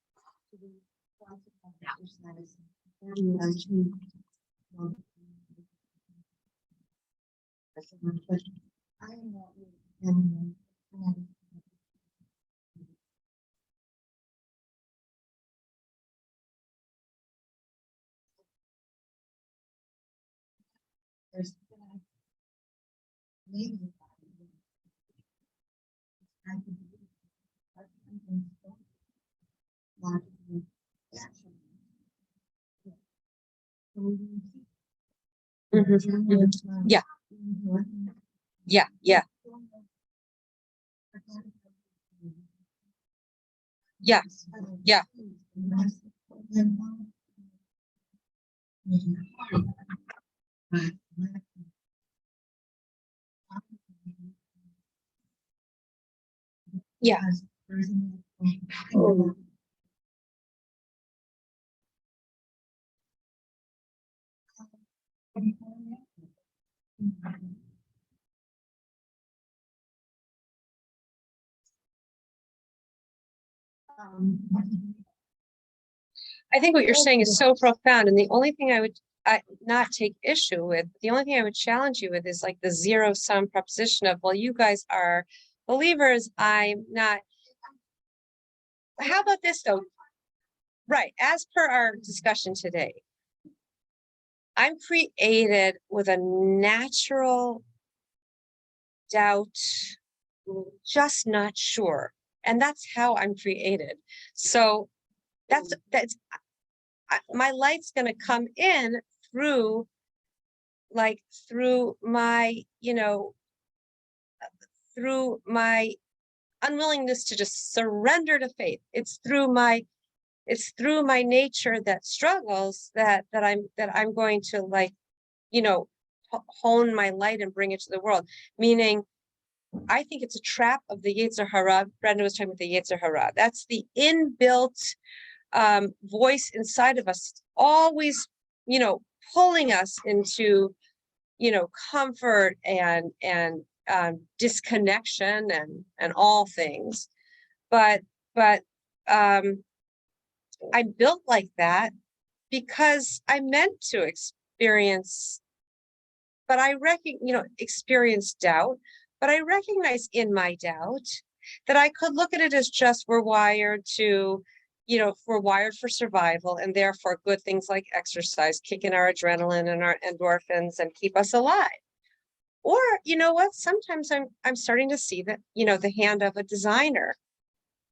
yeah. Yeah, yeah, yeah, yeah. Yeah. I think what you're saying is so profound, and the only thing I would not take issue with, the only thing I would challenge you with is like the zero sum proposition of, well, you guys are believers, I'm not. How about this though? Right, as per our discussion today, I'm created with a natural doubt, just not sure, and that's how I'm created. So that's my light's going to come in through through my through my unwillingness to just surrender to faith. It's through my nature that struggles that I'm going to hone my light and bring it to the world. Meaning, I think it's a trap of the Yetzer Hara. Brenda was talking about the Yetzer Hara. That's the inbuilt voice inside of us, always, pulling us into, comfort and disconnection and all things. But I'm built like that because I'm meant to experience, but experience doubt. But I recognize in my doubt that I could look at it as just we're wired for survival, and therefore good things like exercise kick in our adrenaline and our endorphins and keep us alive. Or, you know what, sometimes I'm starting to see that, the hand of a designer,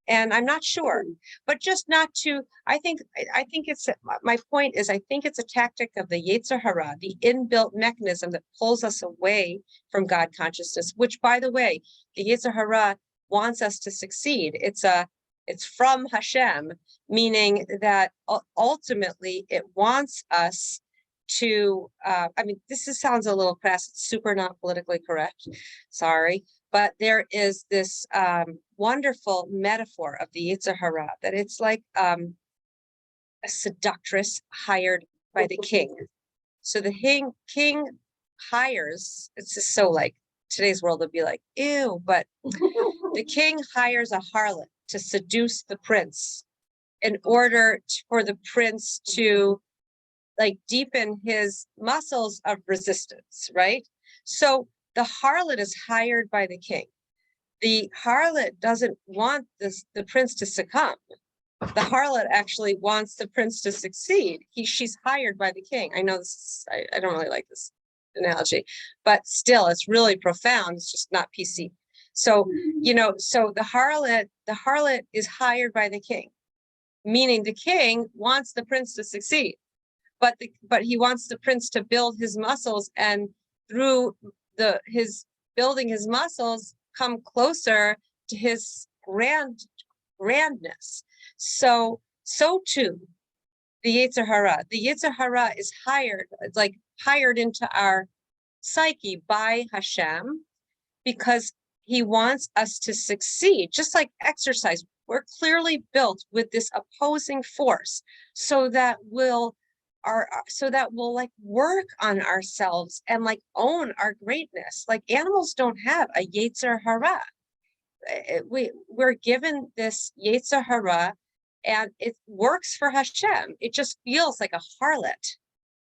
and I'm not sure, but just not to, I think it's, my point is, I think it's a tactic of the Yetzer Hara, the inbuilt mechanism that pulls us away from God consciousness, which, by the way, the Yetzer Hara wants us to succeed. It's from Hashem, meaning that ultimately it wants us to, I mean, sounds a little crass, it's super not politically correct, sorry, but there is this wonderful metaphor of the Yetzer Hara, that it's like a seductress hired by the king. So the king hires, it's just so like, today's world would be like, ew, but the king hires a harlot to seduce the prince in order for the prince to like deepen his muscles of resistance, right? So the harlot is hired by the king. The harlot doesn't want the prince to succumb. The harlot actually wants the prince to succeed. She's hired by the king. I know this is, I don't really like this analogy, but still it's really profound. It's just not PC. So, you know, so the harlot is hired by the king, meaning the king wants the prince to succeed, but he wants the prince to build his muscles, and through his building his muscles, come closer to his grandness. So too, the Yetzer Hara. The Yetzer Hara is hired into our psyche by Hashem, because he wants us to succeed, just like exercise. We're clearly built with this opposing force, so that we'll like work on ourselves and like own our greatness. Like animals don't have a Yetzer Hara. We're given this Yetzer Hara, and it works for Hashem. It just feels like a harlot.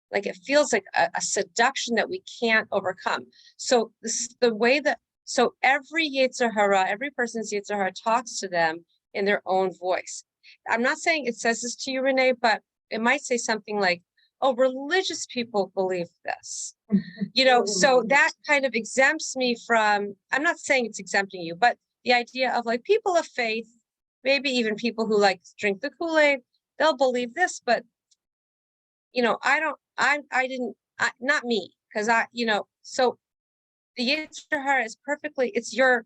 Like it feels like a seduction that we can't overcome. So this is the way that, so every Yetzer Hara, every person's Yetzer Hara talks to them in their own voice. I'm not saying it says this to you, Renee, but it might say something like, oh, religious people believe this. You know, so that kind of exempts me from, I'm not saying it's exempting you, but the idea of like people of faith, maybe even people who like drink the Kool-Aid, they'll believe this, but you know, not me, because so the Yetzer Hara is perfectly, it's your,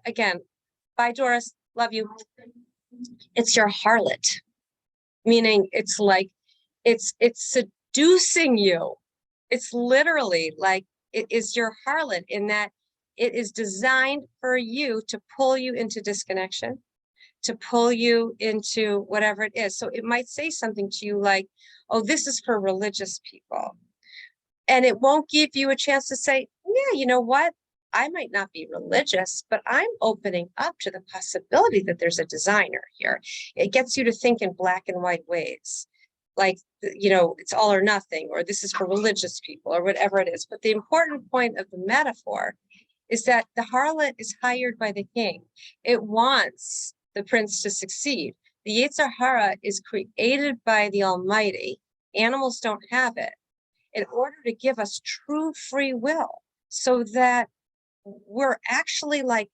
again, bye Doris, love you. It's your harlot, meaning it's like, it's seducing you. It's literally like, it is your harlot, in that it is designed for you to pull you into disconnection, to pull you into whatever it is. So it might say something to you like, oh, this is for religious people. And it won't give you a chance to say, yeah, you know what? I might not be religious, but I'm opening up to the possibility that there's a designer here. It gets you to think in black and white ways. Like, you know, it's all or nothing, or this is for religious people, or whatever it is. But the important point of the metaphor is that the harlot is hired by the king. It wants the prince to succeed. The Yetzer Hara is created by the Almighty. Animals don't have it, in order to give us true free will, so that we're actually like,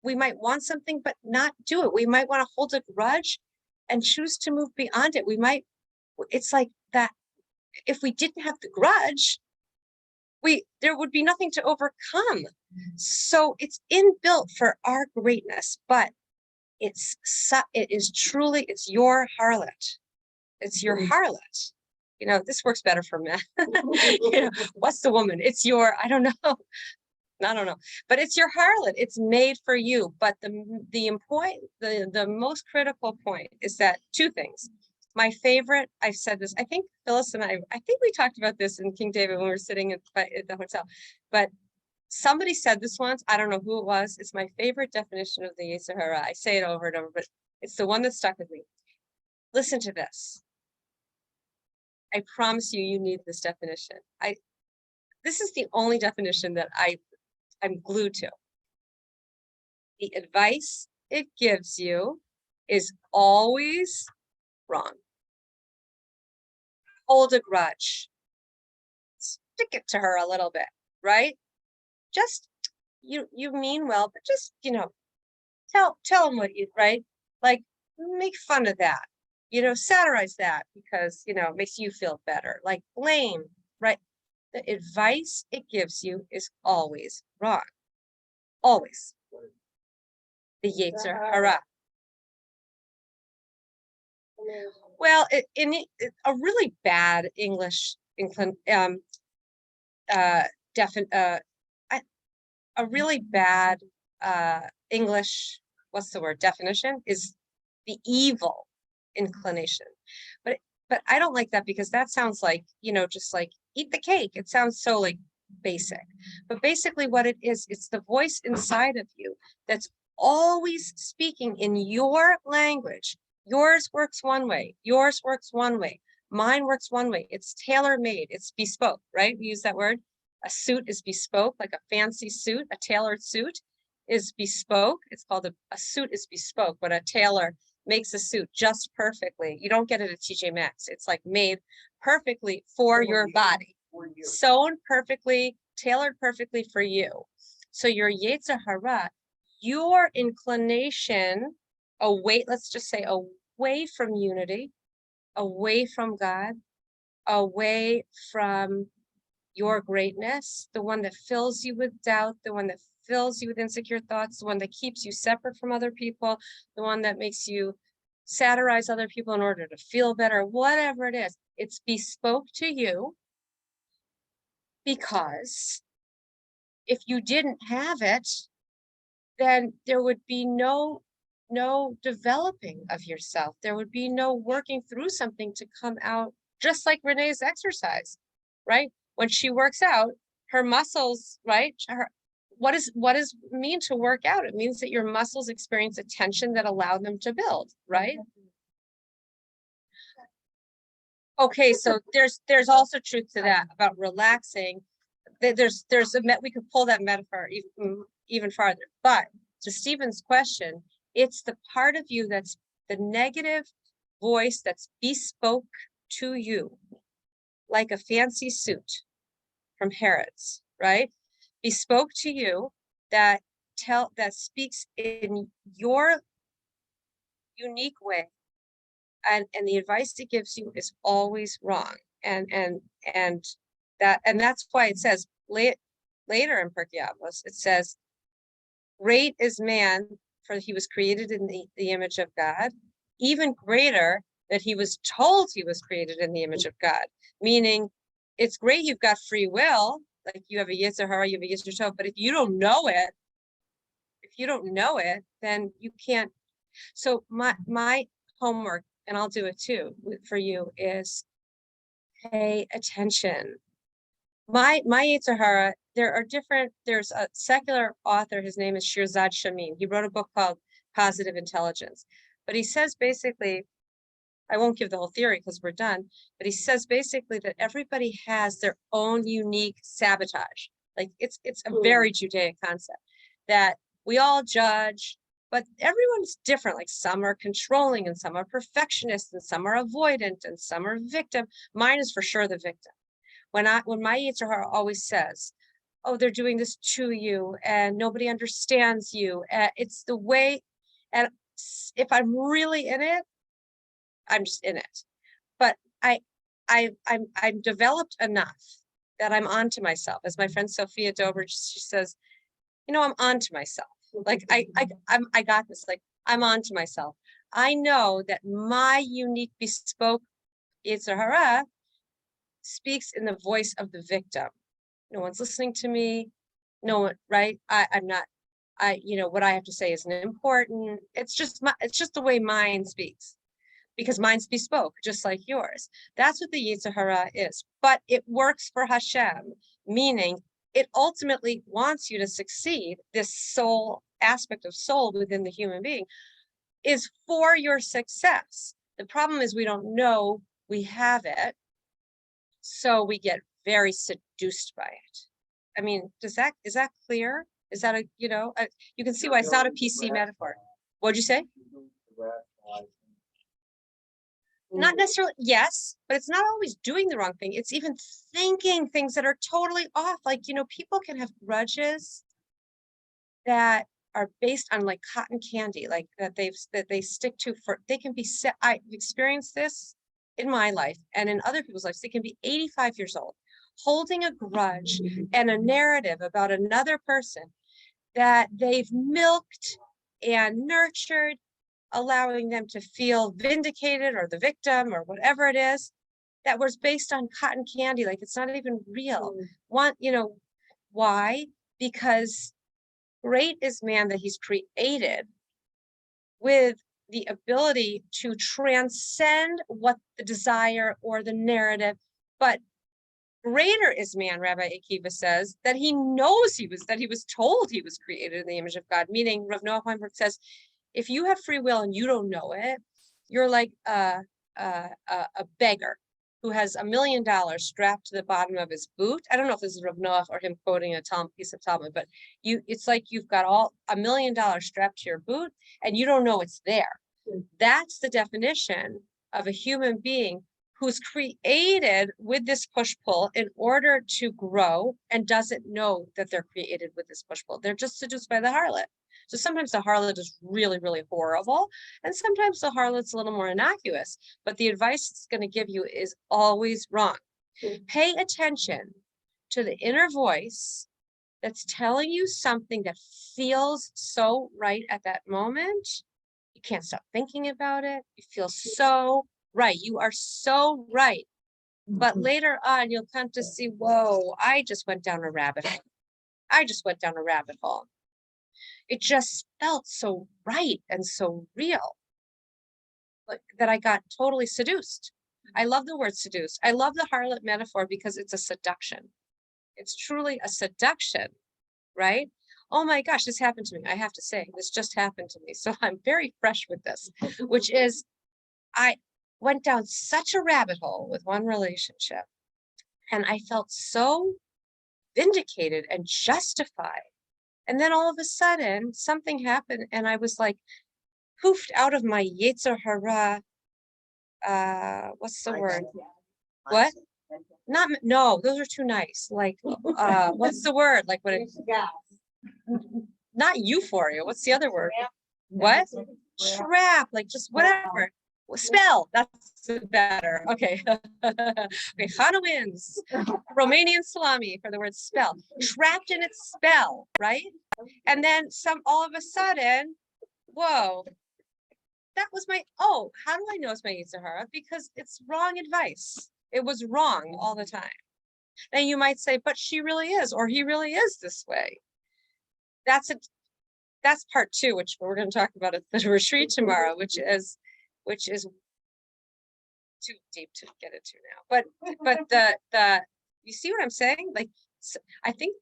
we might want something, but not do it. We might want to hold a grudge and choose to move beyond it. It's like that. If we didn't have the grudge, there would be nothing to overcome. So it's inbuilt for our greatness, but it is truly, it's your harlot. It's your harlot. You know, this works better for men. You know, what's the woman? It's your, I don't know, but it's your harlot. It's made for you. But the most critical point is that two things. My favorite, I've said this, I think Phyllis and I think we talked about this in King David when we were sitting at the hotel, but somebody said this once, I don't know who it was. It's my favorite definition of the Yetzer Hara. I say it over and over, but it's the one that stuck with me. Listen to this. I promise you, you need this definition. This is the only definition that I'm glued to. The advice it gives you is always wrong. Hold a grudge. Stick it to her a little bit, right? Just, you mean well, but just, you know, tell them what you, right? Like, make fun of that, you know, satirize that because, you know, it makes you feel better. Like blame, right? The advice it gives you is always wrong. Always. The Yetzer Hara. Well, a really bad English a really bad English, what's the word, definition is the evil inclination. But I don't like that because that sounds like, just like eat the cake. It sounds so like basic. But basically what it is, it's the voice inside of you that's always speaking in your language. Yours works one way, yours works one way, mine works one way. It's tailor-made, it's bespoke, right? We use that word. A suit is bespoke, like a fancy suit, a tailored suit is bespoke. It's called a suit is bespoke, but a tailor makes a suit just perfectly. You don't get it at TJ Maxx. It's like made perfectly for your body, sewn perfectly, tailored perfectly for you. So your Yetzer Hara, your inclination away, let's just say away from unity, away from God, away from your greatness, the one that fills you with doubt, the one that fills you with insecure thoughts, the one that keeps you separate from other people, the one that makes you satirize other people in order to feel better, whatever it is, it's bespoke to you. Because if you didn't have it, then there would be no developing of yourself. There would be no working through something to come out, just like Renee's exercise, right? When she works out, her muscles, right? What does mean to work out? It means that your muscles experience a tension that allow them to build, right? Okay, so there's also truth to that about relaxing. We could pull that metaphor even farther. But to Stephen's question, it's the part of you that's the negative voice that's bespoke to you, like a fancy suit from Harrods, right? Bespoke to you that speaks in your unique way. And the advice it gives you is always wrong. And that's why it says later in Pirkei Avot, it says, great is man, for he was created in the image of God, even greater that he was told he was created in the image of God. Meaning, it's great you've got free will, like you have a Yetzer Hara, you have a Yetzer Tov, but if you don't know it, then you can't. So my homework, and I'll do it too for you, is pay attention. My Yetzer Hara, there's a secular author, his name is Shirzad Shamin. He wrote a book called Positive Intelligence. But he says basically, I won't give the whole theory because we're done, but he says basically that everybody has their own unique sabotage. Like it's a very Judaic concept that we all judge, but everyone's different. Like some are controlling and some are perfectionists and some are avoidant and some are victim. Mine is for sure the victim. When my Yetzer Hara always says, oh, they're doing this to you and nobody understands you. It's the way, and if I'm really in it, I'm just in it. But I'm developed enough that I'm onto myself. As my friend Sophia Dober, she says, I'm onto myself. Like I got this, like I'm onto myself. I know that my unique bespoke Yetzer Hara speaks in the voice of the victim. No one's listening to me. No one, right? I'm not, what I have to say isn't important. It's just the way mine speaks, because mine's bespoke, just like yours. That's what the Yetzer Hara is. But it works for Hashem, meaning it ultimately wants you to succeed. This soul aspect of soul within the human being is for your success. The problem is we don't know we have it. So we get very seduced by it. I mean, is that clear? Is that you can see why it's not a PC metaphor. What'd you say? Not necessarily, yes, but it's not always doing the wrong thing. It's even thinking things that are totally off. Like, people can have grudges that are based on like cotton candy, like that they stick to they can be set. I've experienced this in my life and in other people's lives. They can be 85 years old, holding a grudge and a narrative about another person that they've milked and nurtured allowing them to feel vindicated or the victim or whatever it is, that was based on cotton candy, like it's not even real. Why? Because great is man that he's created with the ability to transcend what the desire or the narrative, but greater is man, Rabbi Akiva says, that he knows that he was told he was created in the image of God, meaning Rav Noah Weinberg says, if you have free will and you don't know it, you're like a beggar who has $1 million strapped to the bottom of his boot. I don't know if this is Rav Noah or him quoting a piece of Talmud, but it's like you've got $1 million strapped to your boot and you don't know it's there. That's the definition of a human being who's created with this push-pull in order to grow and doesn't know that they're created with this push-pull. They're just seduced by the harlot. So sometimes the harlot is really, really horrible. And sometimes the harlot's a little more innocuous, but the advice it's going to give you is always wrong. Pay attention to the inner voice that's telling you something that feels so right at that moment. You can't stop thinking about it. You feel so right. You are so right. But later on, you'll come to see, whoa, I just went down a rabbit hole. It just felt so right and so real, like that I got totally seduced. I love the word seduced. I love the harlot metaphor because it's a seduction. It's truly a seduction, right? Oh my gosh, this happened to me. I have to say, this just happened to me. So I'm very fresh with this, which is I went down such a rabbit hole with one relationship and I felt so vindicated and justified. And then all of a sudden something happened and I was like poofed out of my Yetzer Hara. What's the word? What? No, those are too nice. Like, what's the word? Like when it's not euphoria. What's the other word? What? Trap, like just whatever. Spell, that's better. Okay. Okay, Hana wins. Romanian salami for the word spell. Trapped in its spell, right? And then all of a sudden, whoa, that was how do I know it's my Yetzer Hara? Because it's wrong advice. It was wrong all the time. And you might say, but she really is, or he really is this way. That's part 2, which we're going to talk about at the retreat tomorrow, which is too deep to get into now. But the you see what I'm saying? Like, I think,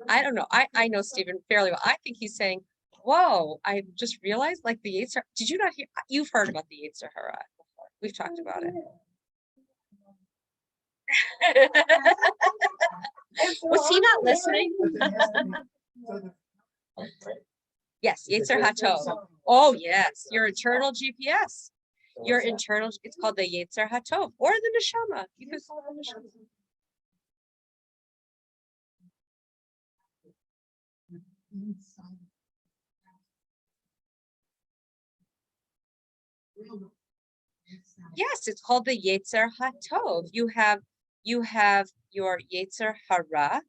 I don't know. I know Stephen fairly well. I think he's saying, whoa, I just realized like the Yetzer, did you not hear? You've heard about the Yetzer Hara before. We've talked about it. Was he not listening? Yes, Yetzer Hatov. Oh yes, your internal GPS. Your internal, it's called the Yetzer Hatov or the Neshama. You can call it the Neshama. Yes, it's called the Yetzer Hatov. You have your Yetzer Hara,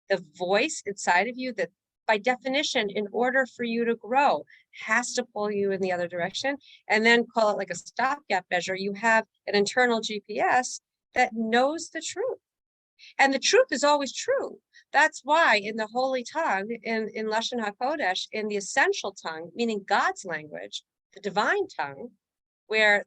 the voice inside of you that by definition, in order for you to grow, has to pull you in the other direction, and then call it like a stopgap measure. You have an internal GPS that knows the truth. And the truth is always true. That's why in the holy tongue, in Lashon HaKodesh, in the essential tongue, meaning God's language, the divine tongue, where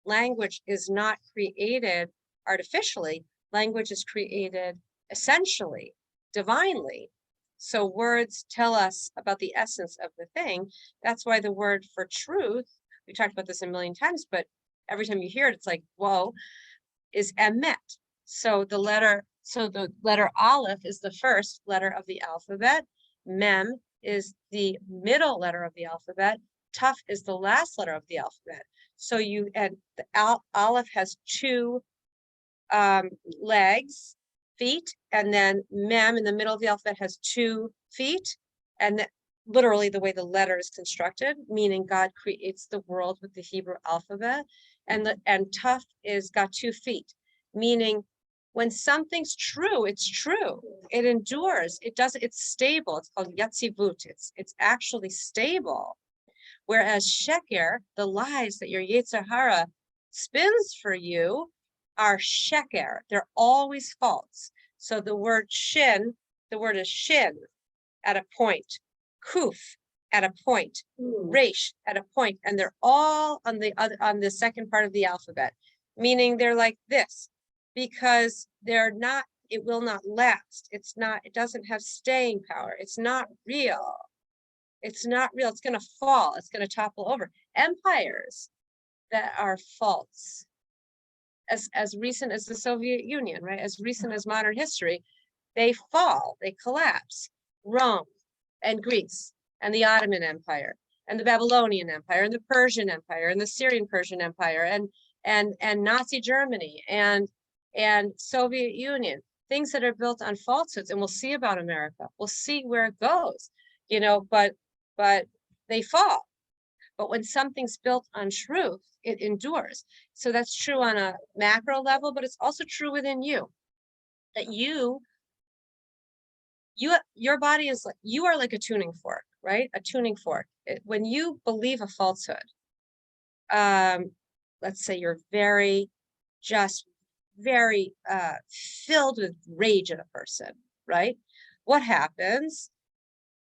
language is not created artificially, language is created essentially, divinely. So words tell us about the essence of the thing. That's why the word for truth, we talked about this a million times, but every time you hear it, it's like, whoa, is emet. So the letter Aleph is the first letter of the alphabet. Mem is the middle letter of the alphabet. Taf is the last letter of the alphabet. So the Aleph has 2 legs, feet, and then Mem in the middle of the alphabet has 2 feet, and literally the way the letter is constructed, meaning God creates the world with the Hebrew alphabet, and Taf is got 2 feet, meaning when something's true, it's true. It endures. It's stable. It's called yatzivut. It's actually stable. Whereas sheker, the lies that your Yetzer Hara spins for you, are sheker. They're always false. So the word is shin at a point, kuf at a point, resh at a point, and they're all on the second part of the alphabet, meaning they're like this, because they're not, it will not last. It doesn't have staying power. It's not real. It's not real. It's going to fall. It's going to topple over. Empires that are false, as recent as the Soviet Union, right? As recent as modern history, they fall, they collapse. Rome and Greece and the Ottoman Empire and the Babylonian Empire and the Persian Empire and the Syrian Persian Empire and Nazi Germany and Soviet Union, things that are built on falsehoods. And we'll see about America. We'll see where it goes, but they fall. But when something's built on truth, it endures. So that's true on a macro level, but it's also true within you, that your body is like, you are like a tuning fork, right? A tuning fork. When you believe a falsehood, let's say you're very filled with rage at a person, right? What happens?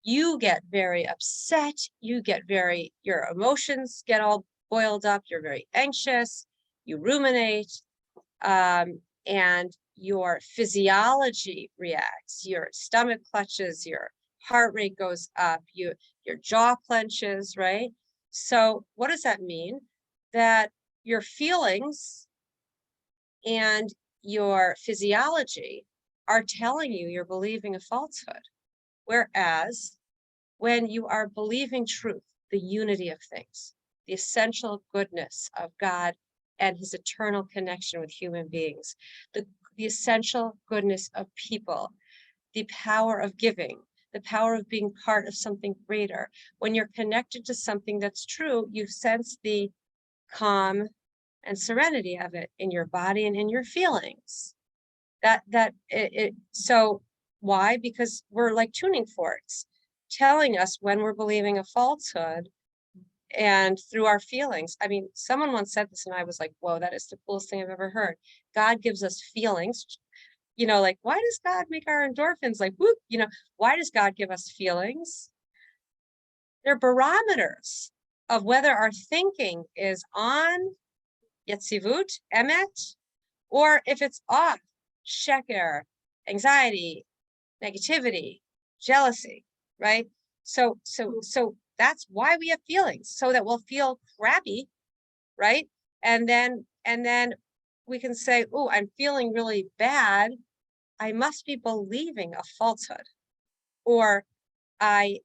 You get very upset, your emotions get all boiled up, you're very anxious, you ruminate, and your physiology reacts, your stomach clutches, your heart rate goes up, your jaw clenches, right? So what does that mean? That your feelings and your physiology are telling you you're believing a falsehood. Whereas when you are believing truth, the unity of things, the essential goodness of God and his eternal connection with human beings, the essential goodness of people, the power of giving, the power of being part of something greater. When you're connected to something that's true, you sense the calm and serenity of it in your body and in your feelings. So why? Because we're like tuning forks, telling us when we're believing a falsehood and through our feelings. I mean, someone once said this and I was like, whoa, that is the coolest thing I've ever heard. God gives us feelings, like, why does God make our endorphins like, whoop, why does God give us feelings? They're barometers of whether our thinking is on Yetzivut, Emet, or if it's off, sheker, anxiety, negativity, jealousy, right? So that's why we have feelings, so that we'll feel crappy, right? And then we can say, oh, I'm feeling really bad. I must be believing a falsehood. Or my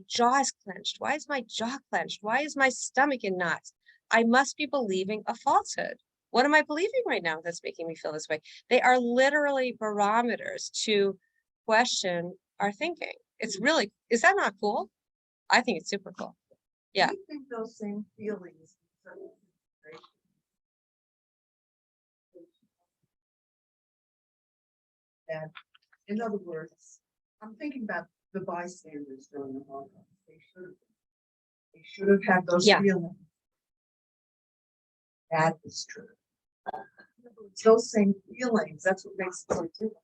jaw is clenched. Why is my jaw clenched? Why is my stomach in knots? I must be believing a falsehood. What am I believing right now that's making me feel this way? They are literally barometers to question our thinking. It's really, is that not cool? I think it's super cool. Yeah. Do you think those same feelings in certain situations? That, in other words, I'm thinking about the bystanders during the Holocaust. They should have had those Yeah. feelings. That is true. Those same feelings, that's what makes it so different.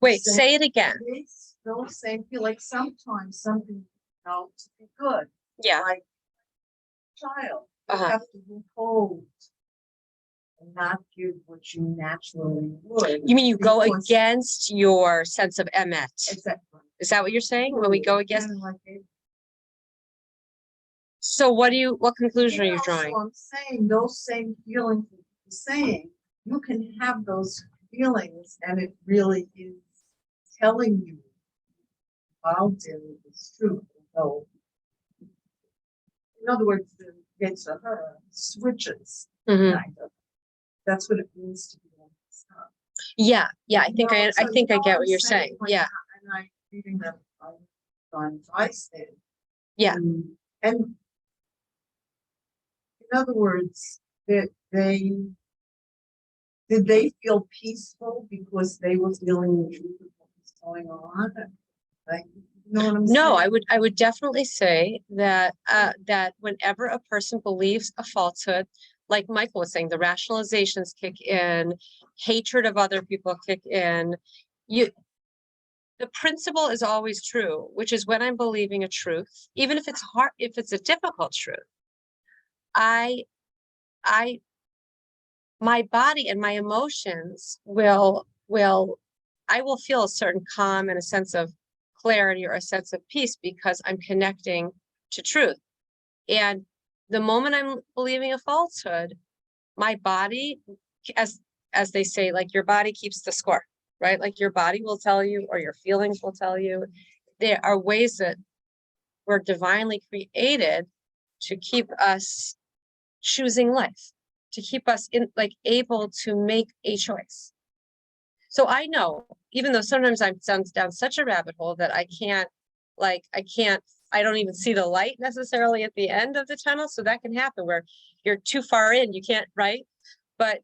Wait, Same- say it again. Those same feel like sometimes something to be good, Yeah. like child, you Uh-huh. have to withhold and not give what you naturally would. You mean you go because- against your sense of emet? Exactly. Is that what you're saying? When we go against? Kinda like it. So what conclusion are you So drawing? I'm saying those same feelings, saying you can have those feelings and it really is telling you about it is true. So, in other words, the Yetzer Hara switches Mhm. kind of. That's what it means to be on this stuff. Yeah, I think No, I so think I you know get I'm what you're saying. like, Yeah, And I'm reading that on Einstein. Yeah. And in other words, that did they feel peaceful because they were feeling the truth of what was going on? Like, Know what I'm No, saying? I would definitely say that, that whenever a person believes a falsehood, like Michael was saying, the rationalizations kick in, hatred of other people kick in. The principle is always true, which is when I'm believing a truth, even if it's hard, if it's a difficult truth, I, my body and my emotions I will feel a certain calm and a sense of clarity or a sense of peace because I'm connecting to truth. And the moment I'm believing a falsehood, my body, as they say, like your body keeps the score, right? Like your body will tell you, or your feelings will tell you. There are ways that we're divinely created to keep us choosing life, to keep us in, like, able to make a choice. So I know, even though sometimes I'm down such a rabbit hole that I don't even see the light necessarily at the end of the tunnel. So that can happen where you're too far in, you can't, right? But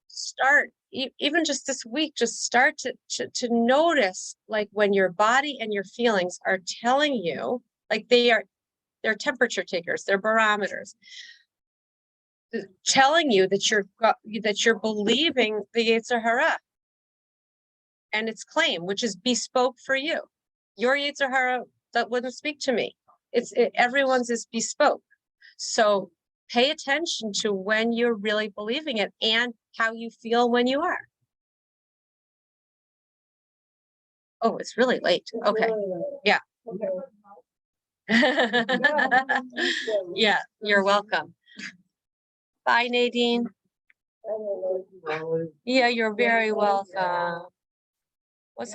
start, even just this week, just start to notice, like, when your body and your feelings are telling you, like, they're temperature takers, they're barometers, telling you that you're believing the Yetzer Hara and its claim, which is bespoke for you. Your Yetzer Hara, that wouldn't speak to me. Everyone's is bespoke. So pay attention to when you're really believing it and how you feel when you are. Oh, it's really late. Okay. Yeah. Yeah, you're welcome. Bye, Nadine. Yeah, you're very welcome. What's it?